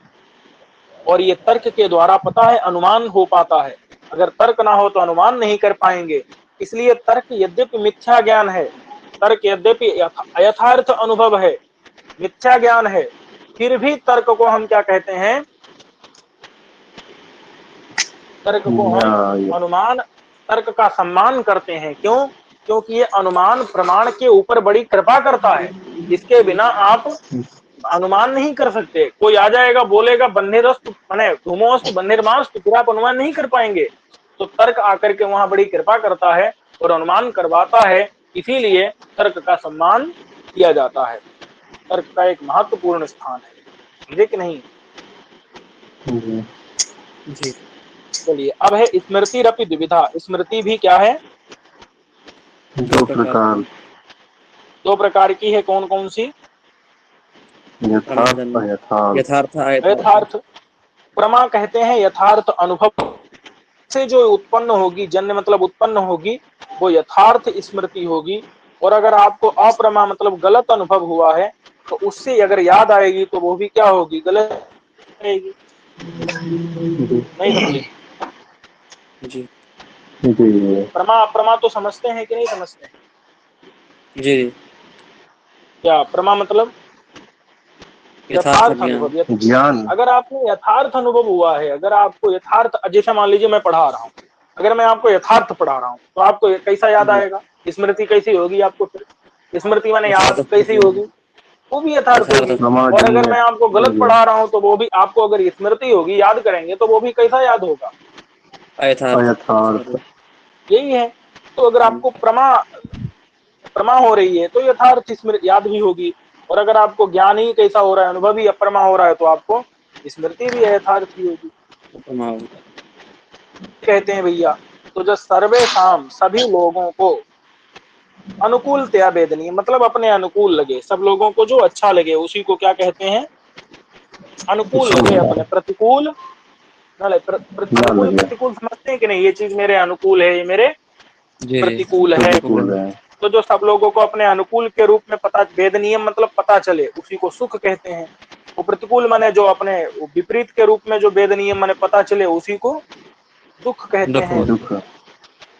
और ये तर्क के द्वारा पता है अनुमान हो पाता है। अगर तर्क ना हो तो अनुमान नहीं कर पाएंगे। इसलिए तर्क यद्यपि मिथ्या ज्ञान है, तर्क यद्यपि अयथार्थ अनुभव है, मिथ्या ज्ञान है, फिर भी तर्क को हम क्या कहते हैं? तर्क को हम अनुमान, तर्क का सम्मान करते हैं। क्यों? क्योंकि ये अनुमान प्रमाण के ऊपर बड़ी कृपा करता है, जिसके बिना आप अनुमान नहीं कर सकते। कोई आ जाएगा बोलेगा बन्हेरस्तु माने धूमोस्तु बन्हेरमास्तु, फिर आप अनुमान नहीं कर पाएंगे। तो तर्क आकर के वहां बड़ी कृपा करता है और अनुमान करवाता है, इसीलिए तर्क का सम्मान किया जाता है। तर्क का एक महत्वपूर्ण स्थान है, समझे कि नहीं? जी। चलिए, अब है स्मृति रपि द्विविधा। स्मृति भी क्या है? दो प्रकार, दो प्रकार की है। कौन कौन सी? यथार्थ अयथार्थ। यथार्थ यथार्थ प्रमा कहते हैं यथार्थ अनुभव से जो उत्पन्न होगी, जन्य मतलब उत्पन्न होगी, वो यथार्थ स्मृति होगी। और अगर आपको अप्रमा मतलब गलत अनुभव हुआ है तो उससे अगर याद आएगी तो वो भी क्या होगी? गलत आएगी। नहीं समझे? जी जी प्रमा अप्रमा तो समझते हैं कि नहीं समझते हैं? जी। क्या प्रमा मतलब? यथार्थ अनुभव। ज्ञान। अगर आपको यथार्थ अनुभव हुआ है, अगर आपको यथार्थ, जैसे मान लीजिए मैं पढ़ा रहा हूँ, अगर मैं आपको यथार्थ पढ़ा रहा हूँ तो आपको कैसा याद आएगा? स्मृति कैसी होगी आपको? फिर स्मृति माने याद कैसी होगी? वो भी यथार्थ होगी। और अगर मैं आपको गलत पढ़ा रहा हूँ तो वो भी आपको, अगर स्मृति होगी, याद करेंगे तो वो भी कैसा याद होगा? अयथार्थ। यही है। तो अगर आपको प्रमा हो रही है तो यथार्थ स्मृति याद भी होगी। और अगर आपको ज्ञान ही कैसा हो रहा है, अनुभव ही अप्रमा हो रहा है, तो आपको स्मृति भी यथार्थ ही होगी। कहते हैं भैया, तो जो सर्वेषाम सभी लोगों को अनुकूलतया वेदनीय मतलब अपने अनुकूल लगे, सब लोगों को जो अच्छा लगे उसी को क्या कहते हैं? अनुकूल लगे। अपने प्रतिकूल अनुकूल प्रतिकूल समझते हैं कि नहीं? ये चीज मेरे अनुकूल है, ये मेरे प्रतिकूल है। तो जो सब लोगों को अपने अनुकूल के रूप में पता, वेद नियम मतलब पता चले, उसी को सुख कहते हैं। वो प्रतिकूल माने जो अपने विपरीत के रूप में जो वेद नियम माने पता चले, उसी को दुख कहते हैं।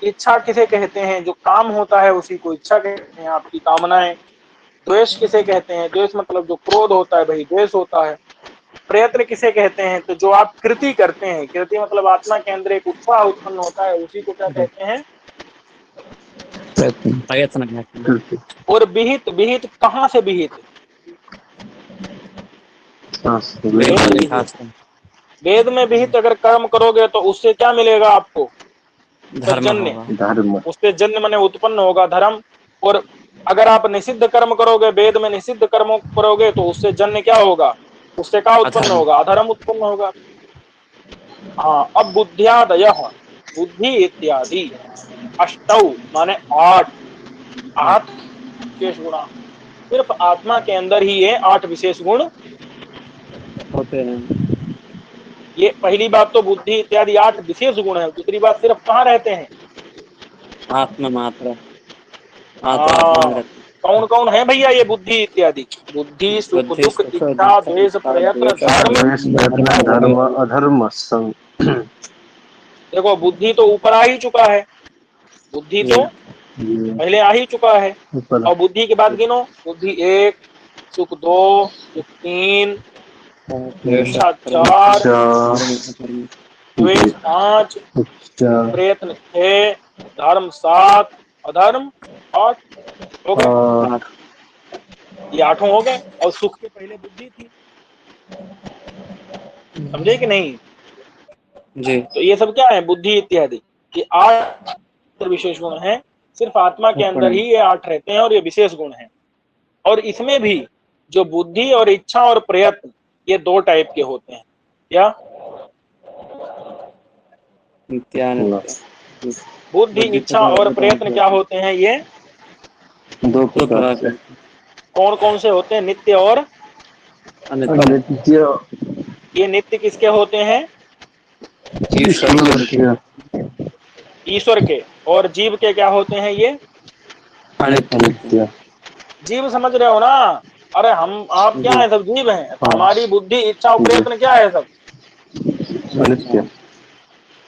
इच्छा किसे कहते हैं? जो काम होता है उसी को इच्छा कहते हैं, आपकी कामनाएं। द्वेष किसे कहते हैं? द्वेष मतलब जो क्रोध होता है, भाई द्वेष होता है। प्रयत्न किसे कहते हैं? तो जो आप कृति करते हैं, कृति मतलब आत्मा के अंदर एक उत्साह उत्पन्न होता है, उसी को क्या कहते हैं? प्रयत्न। और विहित, विहित कहाँ से विहित? वेद में विहित अगर कर्म करोगे तो उससे क्या मिलेगा आपको? जन्य। उससे जन्य माने उत्पन्न होगा धर्म। और अगर आप निषिद्ध कर्म करोगे, वेद में निषिद्ध कर्म करोगे, तो उससे जन्य क्या होगा? उससे क्या उत्पन्न होगा? अधर्म उत्पन्न होगा। हाँ, अब बुद्धियादयः, बुद्धि इत्यादि, अष्टौ माने 8 विशेष गुण। सिर्फ आत्मा के अंदर ही ये 8 विशेष गुण होते हैं। ये पहली बात तो बुद्धि इत्यादि 8 विशेष गुण है। दूसरी बात, सिर्फ कहाँ रहते हैं? आत्मा मात्र। कौन कौन है भैया ये बुद्धि इत्यादि? बुद्धि, सुख, दुख, इच्छा, द्वेष, प्रयत्न, धर्म, अधर्म। देखो बुद्धि तो ऊपर आ ही चुका है, बुद्धि तो पहले आ ही चुका है। और बुद्धि के बाद गिनो, बुद्धि 1, सुख 2, दुख 3, इच्छा 4, द्वेष 5, प्रयत्न 6, धर्म 7, अधर्म 8 हो गए। ये 8 हो गए। और सुख के पहले बुद्धि थी, समझे कि नहीं? जी। तो ये सब क्या है? बुद्धि इत्यादि। ये 8 विशेष गुण हैं। सिर्फ आत्मा के अंदर ही ये 8 रहते हैं और ये विशेष गुण हैं। और इसमें भी जो बुद्धि और इच्छा और प्रयत्न, ये 2 टाइप के होते हैं। क्या? बुद्धि, इच्छा और प्रयत्न क्या होते हैं? ये 2 प्रकार के। कौन कौन से होते हैं? नित्य और अनित्य। ये नित्य किसके होते हैं? ईश्वर के। और जीव के क्या होते हैं? ये अनित्य। जीव समझ रहे हो ना? अरे हम आप क्या है? सब जीव हैं। हमारी बुद्धि, इच्छा और प्रयत्न क्या है? सब अनित्य।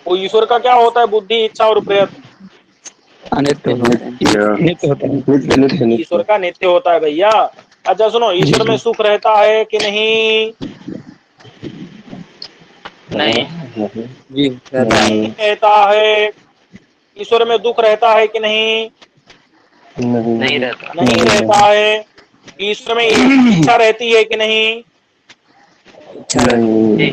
वो ईश्वर का क्या होता है? बुद्धि, इच्छा और प्रयत्न ईश्वर का नित्य होता है भैया। अच्छा सुनो, ईश्वर में सुख रहता है कि नहीं? नहीं। नहीं रहता है। ईश्वर में दुख रहता है कि नहीं? नहीं रहता। नहीं रहता है। ईश्वर में इच्छा रहती है कि नहीं? नहीं,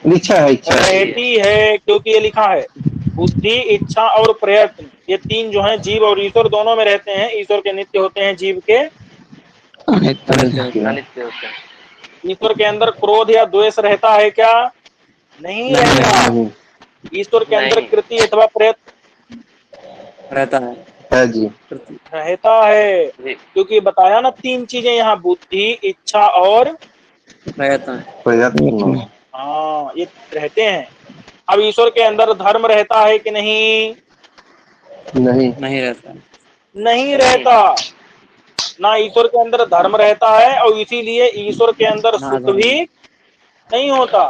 इच्छा है, इच्छा है। रहती है, क्योंकि ये लिखा है बुद्धि, इच्छा और प्रयत्न, ये तीन जो हैं जीव और ईश्वर दोनों में रहते हैं। ईश्वर के नित्य होते हैं, जीव के अनित्य होते हैं। ईश्वर के अंदर क्रोध या द्वेष रहता है क्या? नहीं रहता। नहीं, ईश्वर के अंदर नहीं। कृति अथवा प्रयत्न रहता है जी। रहता है, जी। क्योंकि बताया ना तीन चीजें यहाँ, बुद्धि, इच्छा और रहता है। प्रयत्न हाँ, ये रहते हैं। अब ईश्वर के अंदर धर्म रहता है कि नहीं? नहीं, नहीं रहता है। नहीं रहता। ना ईश्वर के अंदर धर्म रहता है, और इसीलिए ईश्वर के अंदर ना सुख धर्म। भी नहीं होता।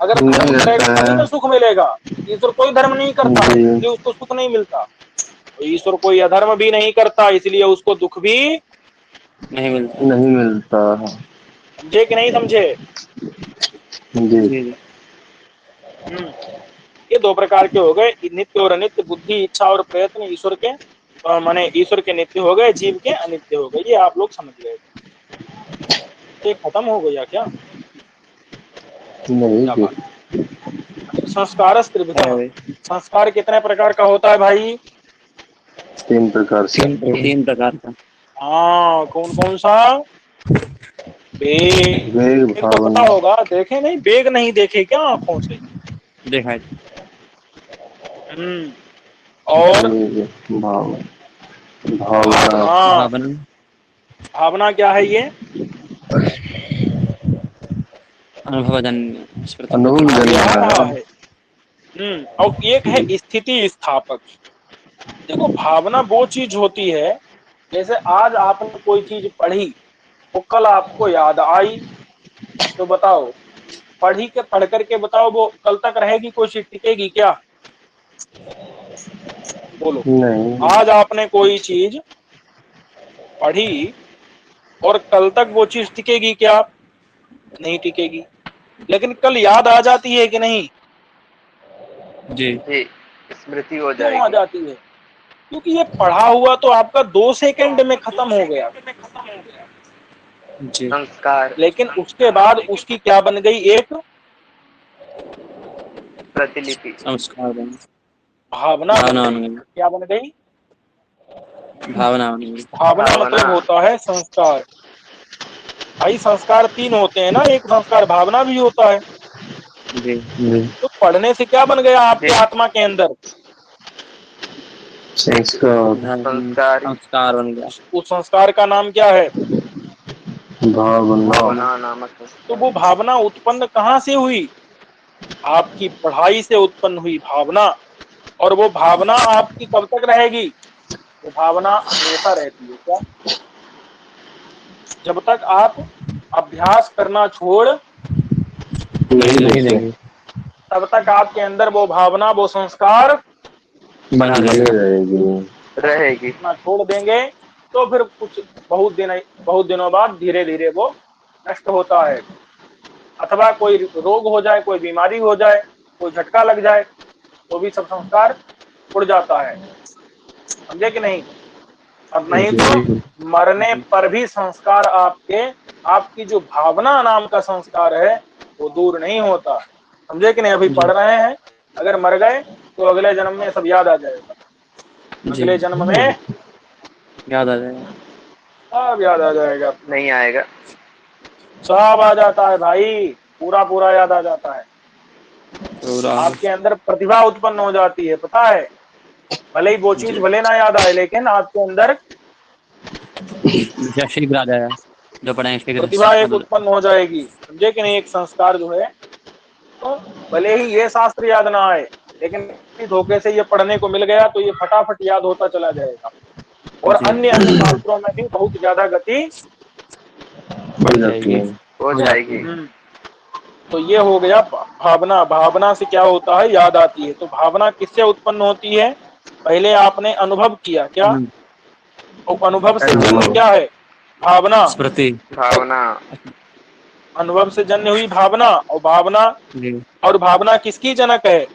अगर नहीं धर्म रहता करेगा तभी है। तो सुख मिलेगा। ईश्वर कोई धर्म नहीं करता, जी। इसलिए उसको सुख नहीं मिलता। तो ईश्वर कोई अधर्म भी नहीं करता, इसलिए उसको दुख भी नहीं मिलता। नहीं मिलता है। समझे कि नहीं समझे? जी। जी जी। ये दो प्रकार के हो गए, नित्य और अनित्य। बुद्धि, इच्छा और प्रयत्न ईश्वर के माने ईश्वर के नित्य हो गए, जीव के अनित्य हो गए। ये आप लोग समझ गए। ये खत्म हो गया क्या? नहीं क्या जी। बात। संस्कार त्रिविधा। है भाई। संस्कार कितने प्रकार का होता है भाई? 3 प्रकार से। तीन प्रकार का। हाँ, कौन कौन सा? बेग वेग, तो पता भावना, होगा, देखे नहीं? बेग नहीं देखे क्या आंखों से? देखा है। हम्म और वेग, भावना, भावना। भावना। भावना क्या है ये? अनुभवजन्य स्मृति। अनुभव आ जन्य रहा है। है। और एक है स्थिति स्थापक। देखो, भावना वो चीज होती है, जैसे आज आपने कोई चीज पढ़ी, वो कल आपको याद आई, तो बताओ, पढ़ करके बताओ, वो कल तक रहेगी? कोई चीज टिकेगी क्या? बोलो। नहीं, आज आपने कोई चीज पढ़ी और कल तक वो चीज टिकेगी क्या? नहीं टिकेगी। लेकिन कल याद आ जाती है कि नहीं? जी जी, स्मृति हो क्यों आ जाएगी। जाती है? क्योंकि ये पढ़ा हुआ तो आपका 2 सेकंड में खत्म हो गया, जी। संस्कार, लेकिन उसके बाद उसकी क्या बन गई? एक प्रतिलिपि। संस्कार बन भावना बन भावना बन गई। गई। क्या बन गई? भावना बन गई। भावना भावना। मतलब होता है संस्कार। भाई, संस्कार 3 होते हैं ना, एक संस्कार भावना भी होता है। जी तो पढ़ने से क्या बन गया आपके जी। आत्मा के अंदर? संस्कार, संस्कार, संस्कार बन गया। उस संस्कार का नाम क्या है? भावना, भावना नामक तो संस्कार। वो भावना उत्पन्न कहाँ से हुई? आपकी पढ़ाई से उत्पन्न हुई भावना। और वो भावना आपकी कब तक रहेगी? वो भावना हमेशा रहती है क्या? जब तक आप अभ्यास करना छोड़ नहीं देंगे, तब तक आपके अंदर वो भावना, वो संस्कार बना नहीं रहेगा। रहेगी। रहेगी। ना छोड़ देंगे तो फिर कुछ बहुत दिनों बाद धीरे धीरे वो नष्ट होता है। अथवा कोई रोग हो जाए, कोई बीमारी हो जाए, कोई झटका लग जाए, तो भी सब संस्कार उड़ जाता है। समझे कि नहीं? अब नहीं तो मरने पर भी संस्कार आपकी जो भावना नाम का संस्कार है, वो दूर नहीं होता। समझे कि नहीं? अभी जी पढ़ रहे हैं, अगर मर गए तो अगले जन्म में सब याद आ जाएगा। जी। अगले जन्म में याद आ जाएगा। सब याद आ जाएगा। नहीं आएगा। सब आ जाता है भाई, पूरा पूरा याद आ जाता है। पूरा आपके अंदर प्रतिभा उत्पन्न हो जाती है, पता है? भले ही वो चीज भले ना याद आए, लेकिन आपके अंदर जैसे शीघ्र आ जाएगा। जो पढ़ेंगे शीघ्र प्रतिभा एक मतलब। उत्पन्न हो जाएगी। समझे कि नहीं? एक संस्कार जो है, तो भले ही ये शास्त्र याद ना आए, लेकिन धोखे से ये पढ़ने को मिल गया तो ये फटाफट याद होता चला जाएगा। और जी अन्य अन्य शास्त्रों में भी बहुत ज्यादा गति बढ़ जाएगी। हो जाएगी। तो ये हो गया भावना। भावना से क्या होता है? याद आती है। तो भावना किससे उत्पन्न होती है? पहले आपने अनुभव किया क्या? और अनुभव से जन्म क्या है? भावना। स्मृति। भावना। अनुभव से जन्य हुई भावना, और जी भावना किसकी जनक है?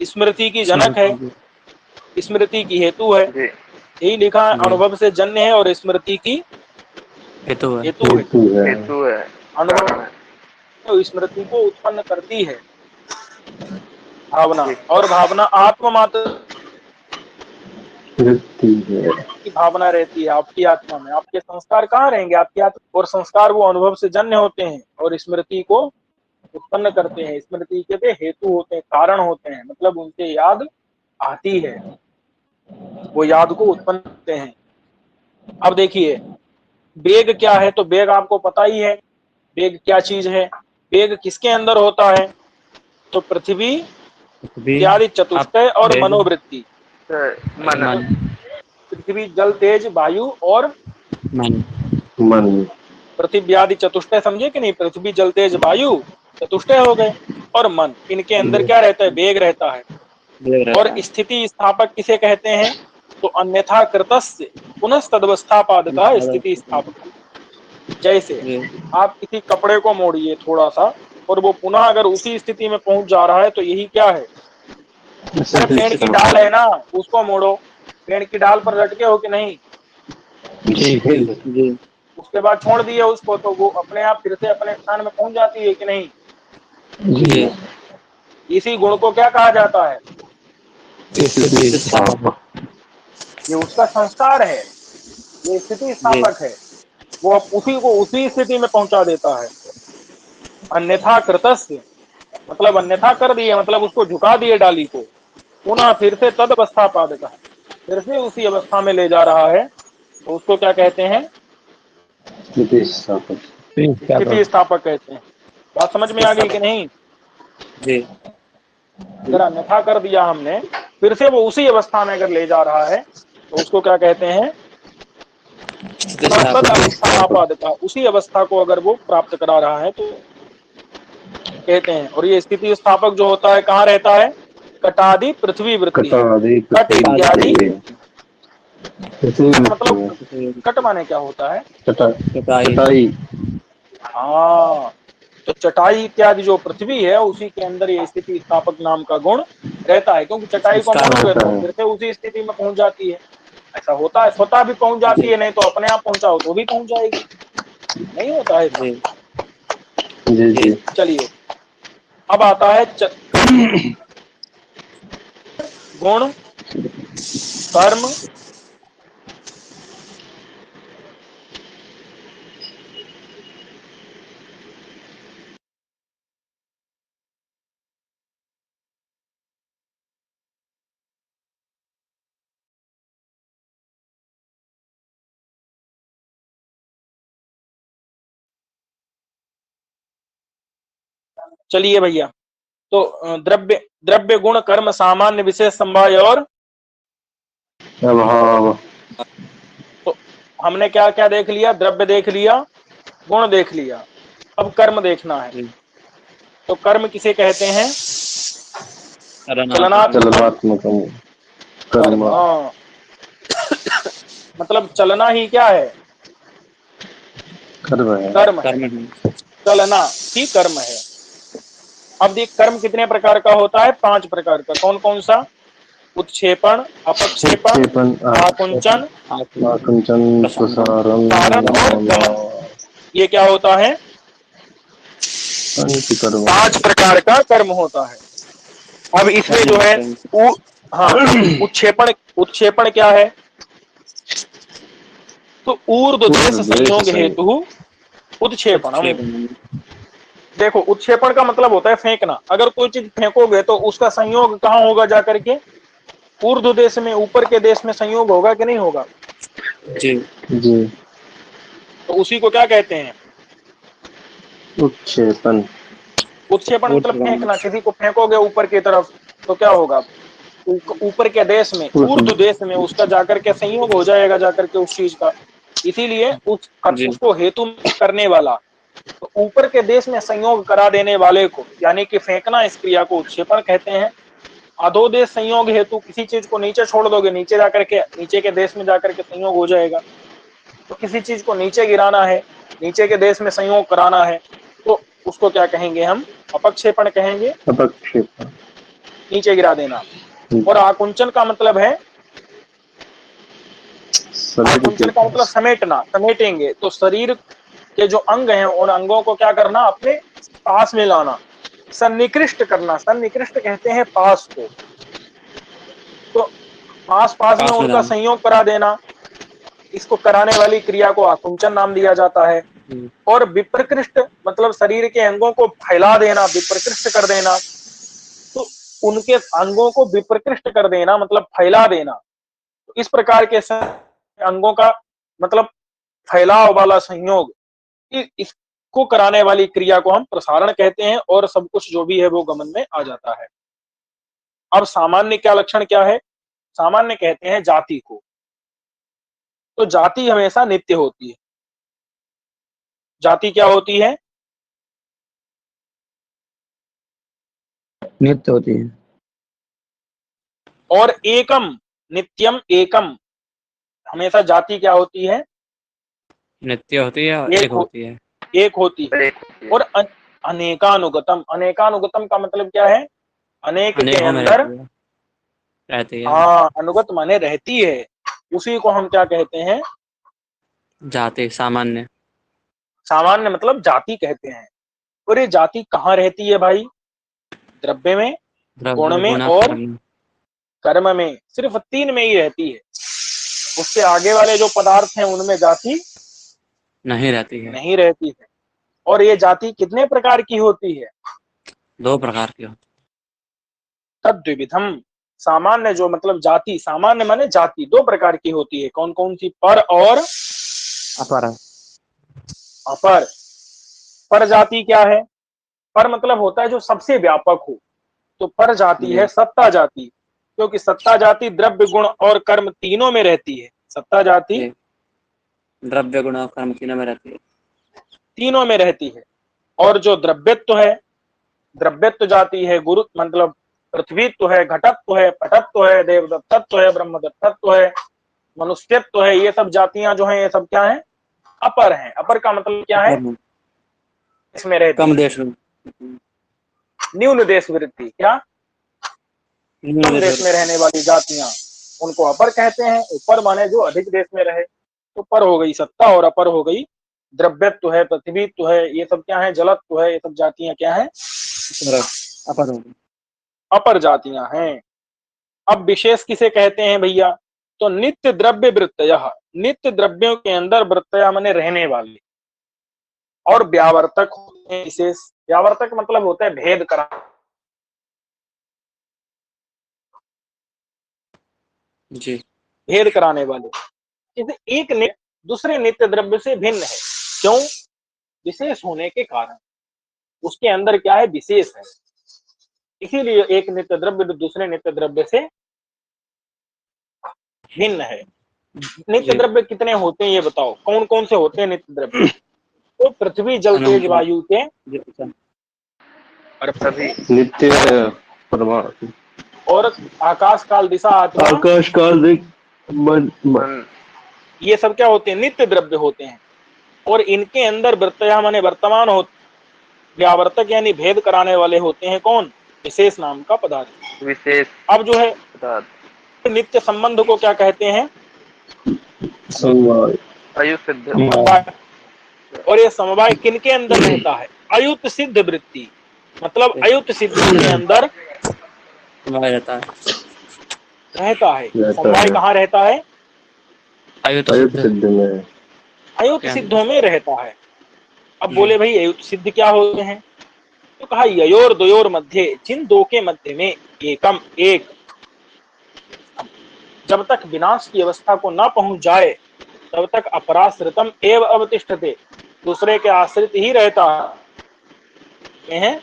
स्मृति की जनक है, स्मृति की हेतु है। जी। यही लिखा है, जी अनुभव से जन्य है और स्मृति की हेतु है। हेतु है। हेतु है। हेतु है, अनुभव कारण है। तो स्मृति को उत्पन्न करती है भावना, ठीक। और भावना आत्म मात्र वृत्ति है। की भावना रहती है आपकी आत्मा में। आपके संस्कार कहाँ रहेंगे? आपकी आत्मा। और संस्कार वो अनुभव से जन्य होते हैं और स्मृति को उत्पन्न करते हैं। स्मृति के भी हेतु होते हैं, कारण होते हैं, मतलब उनसे याद आती है, वो याद को उत्पन्न करते हैं। अब देखिए वेग क्या है, तो वेग आपको पता ही है। वेग क्या चीज है? वेग किसके अंदर होता है? तो पृथ्वी भी इत्यादि चतुष्टय और वेग, मनोवृत्ति। मन। मन, पृथ्वी जल तेज वायु और मन, मन। पृथ्वी आदि चतुष्टय, समझे कि नहीं? पृथ्वी जल तेज वायु चतुष्टय हो गए, और मन। इनके अंदर क्या रहता है? वेग रहता है। वेग और रहता है। स्थिति स्थापक किसे कहते हैं? तो अन्यथा कृतस्य पुनः तदवस्थापादका स्थिति स्थापक। जैसे जी, आप किसी कपड़े को मोड़िए थोड़ा सा, और वो पुनः अगर उसी स्थिति में पहुंच जा रहा है, तो यही क्या है? अरे पेड़ की डाल है ना, उसको मोड़ो। पेड़ की डाल पर लटके हो कि नहीं? जी। जी, उसके बाद छोड़ दिए उसको, तो वो अपने आप फिर से अपने स्थान में पहुंच जाती है कि नहीं? जी। इसी गुण को क्या कहा जाता है? स्थिति स्थापक। ये उसका संस्कार है, ये स्थिति जी, स्थापक है। वो अब उसी को उसी स्थिति में पहुंचा देता है। अन्यथा कृतस्य मतलब अन्यथा कर दिए, मतलब उसको झुका दिए डाली को, पुनः फिर से तद अवस्था पादक, फिर से उसी अवस्था में ले जा रहा है, तो उसको क्या कहते हैं? स्थिति स्थापक। स्थिति स्थापक कहते हैं। बात समझ में आ गई कि नहीं? जी, अगर अन्यथा कर दिया हमने, फिर से वो उसी अवस्था में अगर ले जा रहा है, तो उसको क्या कहते हैं? तद अवस्था आपादका, उसी अवस्था को अगर वो प्राप्त करा रहा है तो कहते हैं। और ये स्थिति स्थापक जो होता है कहाँ रहता है? कटादि पृथ्वी वृत्ति, कटादि कट इत्यादि। पृथ्वी मतलब कट माने क्या होता है? कटाई। हाँ, तो चटाई इत्यादि जो पृथ्वी है, उसी के अंदर ये स्थिति स्थापक नाम का गुण रहता है, क्योंकि चटाई को संस्कार मोड़ोगे रहता तो है। फिर से उसी स्थिति में पहुंच जाती है। ऐसा होता है, स्वतः भी पहुंच जाती है, नहीं तो अपने आप पहुंचाओ तो भी पहुंच जाएगी। नहीं होता है ऐसा? जी, जी जी। चलिए, अब आता है गुण, कर्म, चलिए भैया, तो द्रव्य द्रव्य गुण कर्म सामान्य विशेष समवाय और, अभाव। तो हमने क्या क्या देख लिया? द्रव्य देख लिया, गुण देख लिया, अब कर्म देखना है। जी, तो कर्म किसे कहते हैं? चलनात्मक चलनात्मक चलनात्मक कर्म। कर्म। हाँ, मतलब चलना ही क्या है? कर्म है। कर्म है। कर्म है। चलना ही कर्म है। अब देख, कर्म कितने प्रकार का होता है? 5 प्रकार का। कौन कौन सा? उत्क्षेपण, अपक्षेपण, उत्क्षेपण, आकुंचन, आकुंचन, प्रसारण, कारण और गमन। ये क्या होता है? कर्म। 5 प्रकार का कर्म होता है। अब इसमें जो है हाँ, उत्क्षेपण, उत्क्षेपण क्या है? तो ऊर्ध्व देश संयोग हेतु उत्क्षेपणम। देखो, उत्क्षेपण का मतलब होता है फेंकना। अगर कोई चीज फेंकोगे तो उसका संयोग कहाँ होगा? जाकर के ऊर्ध्व देश में, ऊपर के देश में संयोग होगा कि नहीं होगा? जी, जी। तो उसी को क्या कहते हैं? उत्क्षेपण। उत्क्षेपण मतलब फेंकना। किसी को फेंकोगे ऊपर की तरफ तो क्या होगा? ऊपर के देश में, ऊर्ध्व देश में उसका जाकर के संयोग हो जाएगा जाकर के उस चीज का। इसीलिए जी, उसको हेतु करने वाला, तो ऊपर के देश में संयोग करा देने वाले को, यानी कि फेंकना, इस क्रिया को उत्क्षेपण कहते हैं। अधोदेश संयोग हेतु, किसी चीज को नीचे छोड़ दोगे, नीचे जाकर के, नीचे के देश में जाकर के संयोग हो जाएगा। तो किसी चीज को नीचे गिराना है, नीचे के देश में संयोग कराना है, तो उसको क्या कहेंगे हम? अपक्षेपण कहेंगे, अपक्षेपण। नीचे गिरा देना। और आकुंचन का मतलब है आकुंचन का मतलब समेटना, समेटेंगे। तो शरीर के जो अंग हैं उन अंगों को क्या करना, अपने पास में लाना, सन्निकृष्ट करना। सन्निकृष्ट कहते हैं पास को। तो पास पास में पास में उनका लाना। संयोग करा देना, इसको कराने वाली क्रिया को आकुंचन नाम दिया जाता है। और विप्रकृष्ट मतलब शरीर के अंगों को फैला देना, विप्रकृष्ट कर देना। तो उनके अंगों को विप्रकृष्ट कर देना मतलब फैला देना। तो इस प्रकार के अंगों का मतलब फैलाव वाला संयोग, इसको कराने वाली क्रिया को हम प्रसारण कहते हैं। और सब कुछ जो भी है वो गमन में आ जाता है। अब सामान्य क्या लक्षण क्या है? सामान्य कहते हैं जाति को। तो जाति हमेशा नित्य होती है। जाति क्या होती है? नित्य होती है। और एकम, नित्यम एकम, हमेशा जाति क्या होती है? नित्य होती है और एक होती है। एक होती है। और अनेकानुगतम, अनेकानुगतम का मतलब क्या है? अनेक के अनेकों में अंदर रहती है। हाँ, अनुगत माने रहती है। उसी को हम क्या कहते हैं? जाति, सामान्य। सामान्य मतलब जाति कहते हैं। और ये जाति कहाँ रहती है भाई? द्रव्य में, गुण द्रव्य, में गुण, और कर्म। कर्म में। सिर्फ 3 में ही रहती है। उसके आगे वाले जो पदार्थ हैं उनमें जाति नहीं रहती है। नहीं रहती है। और ये जाति कितने प्रकार की होती है? 2 प्रकार की होती तद्विविधम, सामान्य जो मतलब जाति, सामान्य माने जाति 2 प्रकार की होती है। कौन कौन सी? पर और है। अपर। अपर। पर जाति क्या है? पर मतलब होता है जो सबसे व्यापक हो। तो पर जाति जी। है सत्ता जाति, क्योंकि सत्ता जाति द्रव्य, गुण और कर्म तीनों में रहती है। सत्ता जाति जी। द्रव्य, गुण और कर्म तीनों में रहती है। तीनों में रहती है। और जो द्रव्यत्व है, द्रव्यत्व जाति है, गुरु मतलब पृथ्वीत्व है, घटत्व है, पटत्व है, देवदत्तत्व है, ब्रह्मदत्तत्व है, मनुष्यत्व है। ये सब जातियां जो हैं ये सब क्या है? अपर हैं। अपर का मतलब क्या है? इसमें रहती कम है। देश में। न्यून देश वृत्ति, क्या? कम देश में रहने वाली जातियां, उनको अपर कहते हैं। ऊपर माने जो अधिक देश में रहे। तो पर हो गई सत्ता और अपर हो गई द्रव्यत्व है, पृथ्वीत्व है, ये सब क्या है? जलत्व है। ये सब जातियां क्या है? अपर होगी। अपर जातियां हैं। अब विशेष किसे कहते हैं भैया? तो नित्य द्रव्य वृत्तयः, नित्य द्रव्यों के अंदर वृत्तया माने रहने वाले। और व्यावर्तक होते हैं विशेष। व्यावर्तक मतलब होता है भेद करा, जी। भेद कराने वाले। जैसे एक नित्य दूसरे नित्य द्रव्य से भिन्न है। क्यों? विशेष होने के कारण। उसके अंदर क्या है? विशेष है। इसीलिए एक नित्य द्रव्य दूसरे नित्य द्रव्य से भिन्न है। नित्य द्रव्य कितने होते हैं ये बताओ? कौन कौन से होते हैं नित्य द्रव्य? तो पृथ्वी, जल, तेज, वायु के सभी नित्य परमाणु, और आकाश, काल, दिशा, आत्मा, आकाश काल दिक मन मन ये सब क्या होते हैं? नित्य द्रव्य होते हैं। और इनके अंदर वृत्तया माने वर्तमान होते, व्यावर्तक यानी भेद कराने वाले होते हैं कौन? विशेष नाम का पदार्थ। विशेष अब जो है पदार्थ। नित्य संबंध को क्या कहते हैं? समवाय, आयु सिद्ध समवाय। और ये समवाय किनके अंदर रहता है? अयुत सिद्ध वृत्ति, मतलब अयुत सिद्ध के अंदर रहता है। रहता है। रहता समवाय है। कहाँ रहता है? अयुत अयुत सिद्ध। सिद्ध में, अयुत सिद्धों में रहता है। अब बोले भाई अयुत सिद्ध क्या होते हैं? तो कहा ययोर द्वयोर मध्य, जिन दो के मध्य में एकम, एक। जब तक विनाश की अवस्था को न पहुंच जाए तब तक अपराश्रितम एव अवतिष्ठते, दूसरे के आश्रित ही रहता है।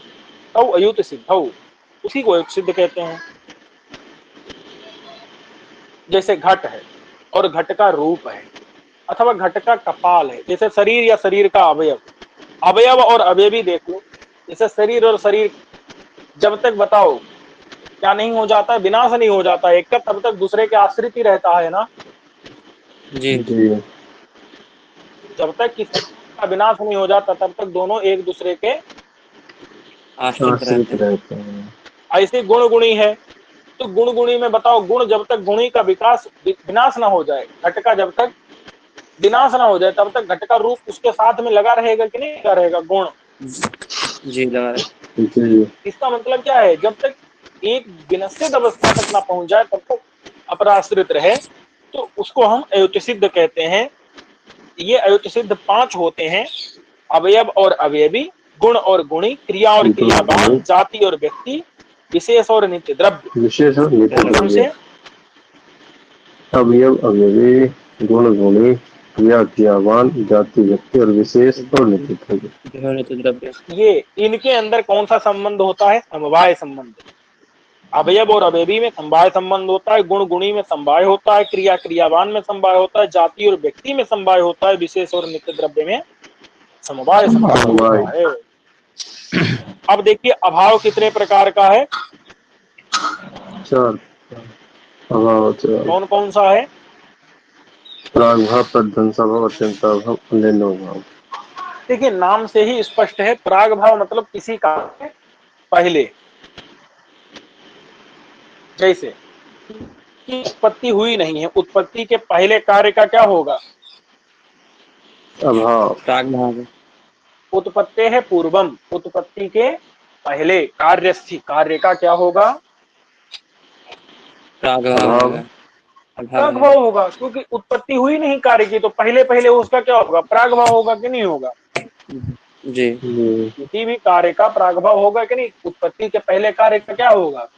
तो अयुत सिद्ध, उसी को अयुत सिद्ध कहते हैं। जैसे घट है और घट का रूप है, अथवा घट का कपाल है। जैसे शरीर या शरीर का अवयव, अवयव और अवयवी देख लो। जैसे शरीर और शरीर जब तक बताओ क्या नहीं हो जाता है? विनाश नहीं हो जाता एक का, तब तक दूसरे के आश्रित ही रहता है ना। जी। जब तक किसी का विनाश नहीं हो जाता तब तक दोनों एक दूसरे के आश्रित रहते हैं। रहते हैं। ऐसे गुण गुणी है। तो गुण गुणी में बताओ, गुण जब तक गुणी का विकास विनाश ना हो जाए, घट का जब तक विनाश ना हो जाए, तब तक घट का रूप उसके साथ में लगा रहेगा कि नहीं लगा रहेगा? गुण। जी लगा रहे। जी इसका मतलब क्या है? जब तक एक विनश्यत अवस्था तक ना पहुंच जाए तब तक अपराश्रित रहे, तो उसको हम अयुत सिद्ध कहते हैं। ये अयुत सिद्ध 5 होते हैं: अवयव और अवयवी, गुण और गुणी, क्रिया और क्रियावान, जाति और व्यक्ति, विशेष और नित्य द्रव्य। विशेष और नित्य एकदम द्रव्य। से अवयव अवयवी, गुण गुणी, क्रिया क्रियावान, जाति व्यक्ति और विशेष और नित्य द्रव्य। नित्य द्रव्य। ये इनके अंदर कौन सा संबंध होता है? समवाय संबंध। अवयव और अवयवी में समवाय संबंध होता है, गुण गुणी में समवाय होता है, क्रिया क्रियावान में समवाय होता है, जाति और व्यक्ति में समवाय होता है, विशेष और नित्य द्रव्य में समवाय संबंध होता है। अब देखिए अभाव कितने प्रकार का है? 4 अभाव 4। कौन कौन सा है? प्रागभाव, प्रध्वंसाभाव, अत्यंताभाव, अनिर्णयभाव। देखिए नाम से ही स्पष्ट है, प्राग भाव मतलब किसी कार्य से पहले। जैसे की उत्पत्ति हुई नहीं है, उत्पत्ति के पहले कार्य का क्या होगा? अभाव। प्रागभाव। उत्पत्ति है पूर्वम, उत्पत्ति के पहले कार्य का क्या होगा? प्रागभाव। प्राग भाव होगा, क्योंकि उत्पत्ति हुई नहीं कार्य की, तो पहले पहले उसका क्या होगा? प्राग भाव होगा कि नहीं होगा? जी। किसी भी कार्य का प्राग भाव होगा कि नहीं? उत्पत्ति के पहले कार्य का क्या होगा?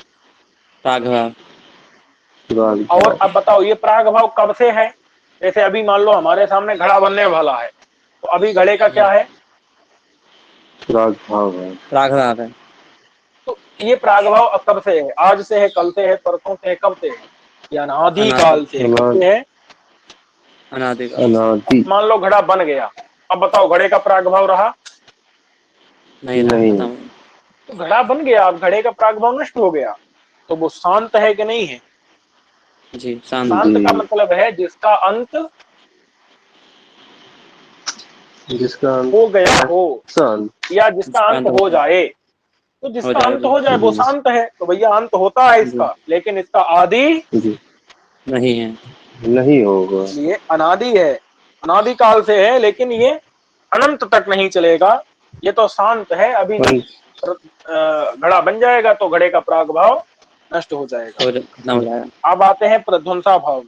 प्रागभाव। और अब बताओ ये प्राग भाव कब से है? जैसे अभी मान लो हमारे सामने घड़ा बनने वाला है, तो अभी घड़े का क्या है? प्रागभाव है। प्रागभाव है। तो ये प्राग भाव अब कब से है? आज से है, कल से है, परसों से है, कब से है? ये अनादि काल से है। कब से है? अनादि। मान लो घड़ा बन गया, अब बताओ घड़े का प्राग भाव रहा? नहीं। तो घड़ा बन गया, अब घड़े का प्राग भाव नष्ट हो गया, तो वो शांत है कि नहीं है? जी शांत का मतलब है जिसका अंत हो गया हो, या जिसका अंत हो जाए। तो जिसका अंत हो जाए वो शांत है। तो भैया अंत होता है इसका, लेकिन इसका आदि नहीं है, नहीं होगा। ये अनादि है, अनादि काल से है, लेकिन ये अनंत तक नहीं चलेगा। ये तो शांत है, अभी घड़ा बन जाएगा तो घड़े का प्राग भाव नष्ट हो जाएगा। अब आते हैं प्रध्वंसा भाव।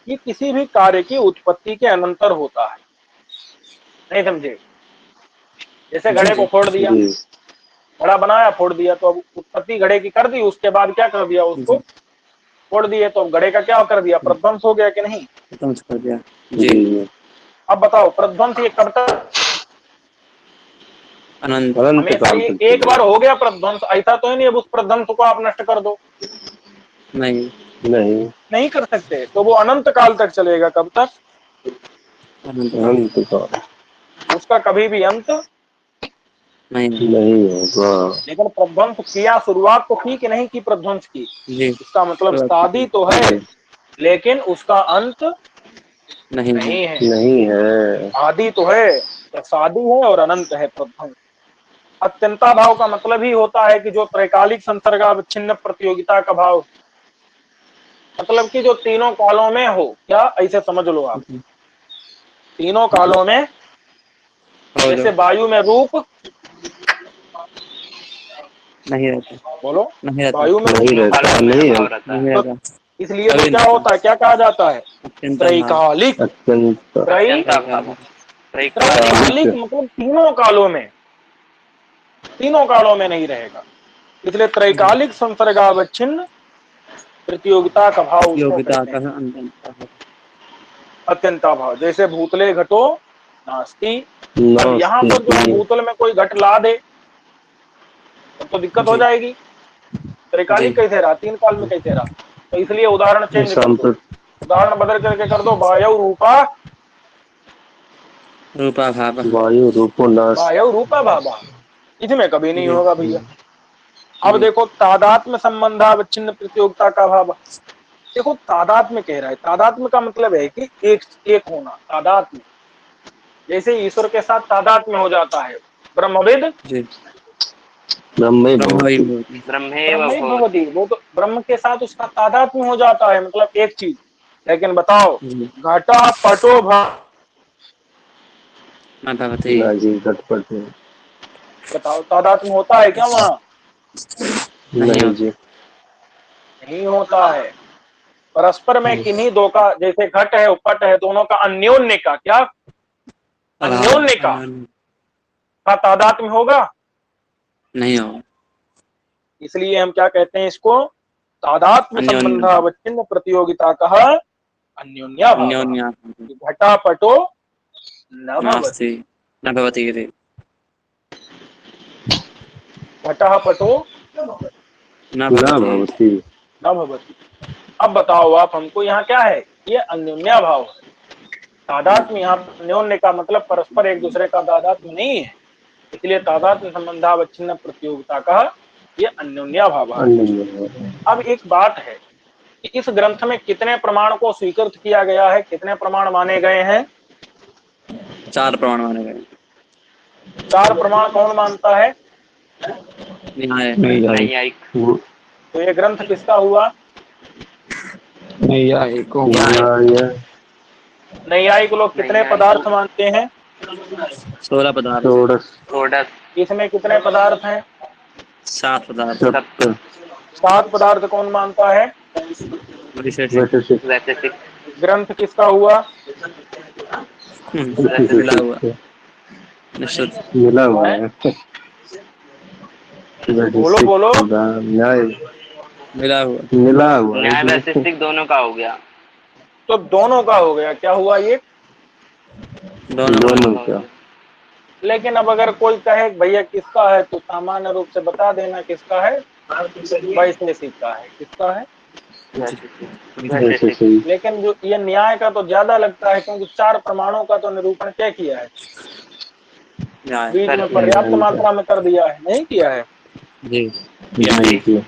ये किसी भी कार्य की उत्पत्ति के अनंतर होता है, नहीं समझे? जैसे घड़े को फोड़ दिया, घड़ा बनाया, फोड़ दिया, तो अब उत्पत्ति घड़े की कर दी, उसके बाद क्या कर दिया? उसको फोड़ दिए, तो अब घड़े का क्या कर दिया? प्रध्वंस हो गया कि नहीं? प्रध्वंस कर दिया जी। अब बताओ प्रध्वंस ये कब तक? अनंत। हमेशा ये एक बार हो गया प्रध्वंस, ऐसा तो नहीं अब उस प्रध्वंस को आप नष्ट कर दो, नहीं कर सकते। तो वो अनंत काल तक चलेगा। कब तक? अनंत काल। उसका कभी भी अंत नहीं होगा। लेकिन प्रध्वंस किया, शुरुआत तो की कि नहीं की प्रध्वंस की? इसका मतलब शादी तो है, लेकिन उसका अंत नहीं है। आदि तो है, तो शादी है और अनंत है प्रध्वंस। अत्यंता भाव का मतलब ही होता है कि जो त्रैकालिक संसर्गावच्छिन्न प्रतियोगिता का भाव, मतलब कि जो तीनों कालों में हो। क्या? ऐसे समझ लो आप, तीनों कालों में, जैसे वायु में रूप नहीं रहता, बोलो, नहीं रहता, वायु में नहीं रहता। तो इसलिए तो क्या होता है, क्या कहा जाता है? त्रैकालिक। त्रैकालिक मतलब तीनों कालों में नहीं रहेगा, इसलिए त्रैकालिक संसर्गावच्छिन्न प्रतियोगिता का भाव उसको कहते हैं अत्यंता भाव। जैसे भूतले घटो नास्ति। अब यहाँ पर जो है भूतल में कोई घट ला दे तो दिक्कत हो जाएगी। त्रैकालिक कैसे रहा, 3 काल में कैसे रहा? तो इसलिए उदाहरण चेंज कर दो, उदाहरण बदल करके कर दो, वायु रूपा भावा, वायु रूपो नास्ति। वायु रूपा भावा, इसमें कभी नहीं होगा भैया। अब देखो तादात्म्य संबंधावच्छिन्न प्रतियोगिता का भाव। देखो तादात्म्य कह रहा है, तादात्म्य का मतलब है कि एक होना, तादात्म्य। जैसे ईश्वर के साथ तादात्म्य हो जाता है ब्रह्मविद ब्रह्मे ब्रह्म ही भवति। भवति। ब्रह्मेव ब्रह्म ही भवति। भवति, वो तो ब्रह्म के साथ उसका तादात्म्य हो जाता है, मतलब एक चीज। लेकिन बताओ, जी। घटा पटो न भवति। ना जी, घटपट में बताओ तादात्म्य होता है क्या वहां? नहीं नहीं होता। जी। नहीं होता है। परस्पर में किन्हीं दो का, जैसे घट है उपट है, दोनों का अन्योन्य का क्या, अभाव अन्योन्य का तादात्म्य होगा? नहीं होगा। इसलिए हम क्या कहते हैं इसको, तादात्म्य अन्योन्य संबंधावच्छिन्न प्रतियोगिता कह अन्योन्याभाव। अन्योन्या घटापटो न भवति। नास्ति न भवति इति। घटापटो न न भवति। भवति। न भवति। अब बताओ आप हमको, यहाँ क्या है, ये अन्योन्याभाव है। तादात्म्य यहाँ अन्योन्य का मतलब परस्पर एक दूसरे का तादात्म्य नहीं है, इसलिए तादात्म्य संबंधावच्छिन्न प्रतियोगिता का ये अन्योन्याभाव है। अन्य अब एक बात है कि इस ग्रंथ में कितने प्रमाण को स्वीकृत किया गया है, कितने प्रमाण माने गए हैं? 4 प्रमाण माने गए। 4 प्रमाण कौन मानता है? न्याय नहीं आई। नैयायिक। तो ये ग्रंथ किसका हुआ? नहीं आई को न्याय नैयायिक लोग कितने नैयायिक। पदार्थ मानते हैं? 16 पदार्थ। षोडश षोडश। इसमें कितने पदार्थ हैं? 7 पदार्थ। सप्त 7 पदार्थ कौन मानता है? वैशेषिक। वैशेषिक वैशेषिक। ग्रंथ किसका हुआ? मिला हुआ निश्चित। मिला हुआ है? है। बोलो बोलो। न्याय मिला हुआ। मिला हुआ न्याय है। वैशेषिक दोनों का हो गया। तो दोनों का हो गया, क्या हुआ ये? दोनों दोनों दोनों का हो का। गया। लेकिन अब अगर कोई कहे भैया किसका है, तो सामान्य रूप से बता देना किसका है। वैशेषिक का है। किसका है? वैशेषिक। वैशेषिक। लेकिन जो ये न्याय का तो ज्यादा लगता है, क्योंकि 4 प्रमाणों का तो निरूपण क्या किया है, न्याय। बीच में कर पर्याप्त मात्रा में कर दिया है, नहीं किया है? जी। जी जी।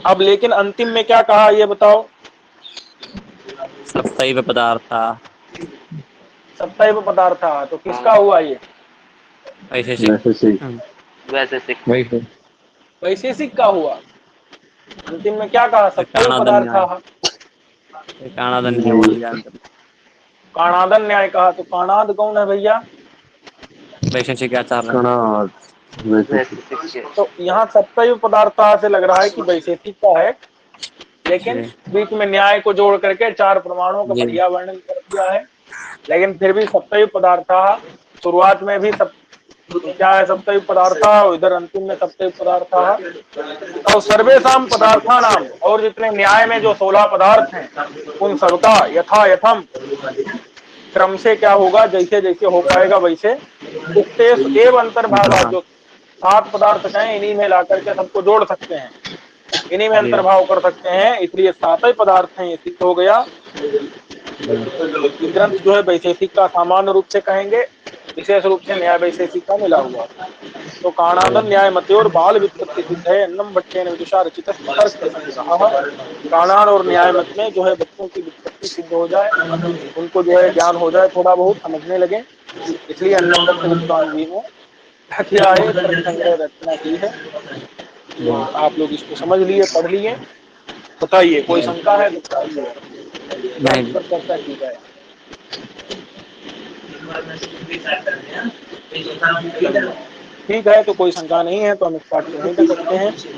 अब लेकिन अंतिम में क्या कहा ये बताओ। सप्तैव पदार्था। सप्तैव पदार्था, तो किसका हुआ ये? वैशेषिक। वैशेषिक। वैशेषिक। वही तो। वैशेषिक का हुआ। अंतिम में क्या कहा? सप्तैव काणादन पदार्था। न्याय। काणादन न्याय जी। बोल दिया अंत में। काणादन न्याय कहा, तो काणाद कौन है भैया? वैशेषिक आचार्य। कणाद वैशेषिक। वैशेषिक के। तो यहाँ सप्तैव पदार्था से लग रहा है कि वैशेषिक का है, लेकिन जी। बीच में न्याय को जोड़ करके 4 प्रमाणों का जी। बढ़िया वर्णन कर दिया है। लेकिन फिर भी सप्तैव पदार्था, शुरुआत में भी सब क्या है, सप्तैव पदार्था, इधर अंतिम में सप्तैव पदार्था। तो सर्वेषां पदार्था नाम, और जितने न्याय में जो 16 पदार्थ हैं उन सबका यथा यथम क्रम से क्या होगा, जैसे जैसे हो पाएगा वैसे, उक्तेश एव अंतर्भाव, जो 7 पदार्थ कहें इन्हीं में ला करके सबको जोड़ सकते हैं, इन्हीं में जी। अंतर्भाव कर सकते हैं, इसलिए 7 ही पदार्थ हैं, ये सिद्ध हो गया। ये ग्रंथ जो है वैशेषिक का सामान्य रूप से कहेंगे, विशेष रूप से न्याय वैशेषिक का मिला हुआ। तो काणादन न्याय मत्योर बाल व्युत्पत्ति सिद्ध है, अन्नम भट्टेन विदुषा रचित तर्क संग्रह। काणाद और न्याय मत में जो है बच्चों की व्युत्पत्ति सिद्ध हो जाए, उनको जो है ज्ञान हो जाए, थोड़ा बहुत समझने लगे, इसलिए अन्नम भट्ट विद्वान जी ने क्या किया है, तर्क संग्रह रचना की है। तो आप लोग इसको समझ लिए, पढ़ लिए। बताइए, कोई शंका है तो बताइए, ग्रंथ नहीं। पर चर्चा की जाए। चलिए, ठीक है, तो कोई शंका नहीं है तो हम इस पाठ को वहीं तक रखते हैं। जी।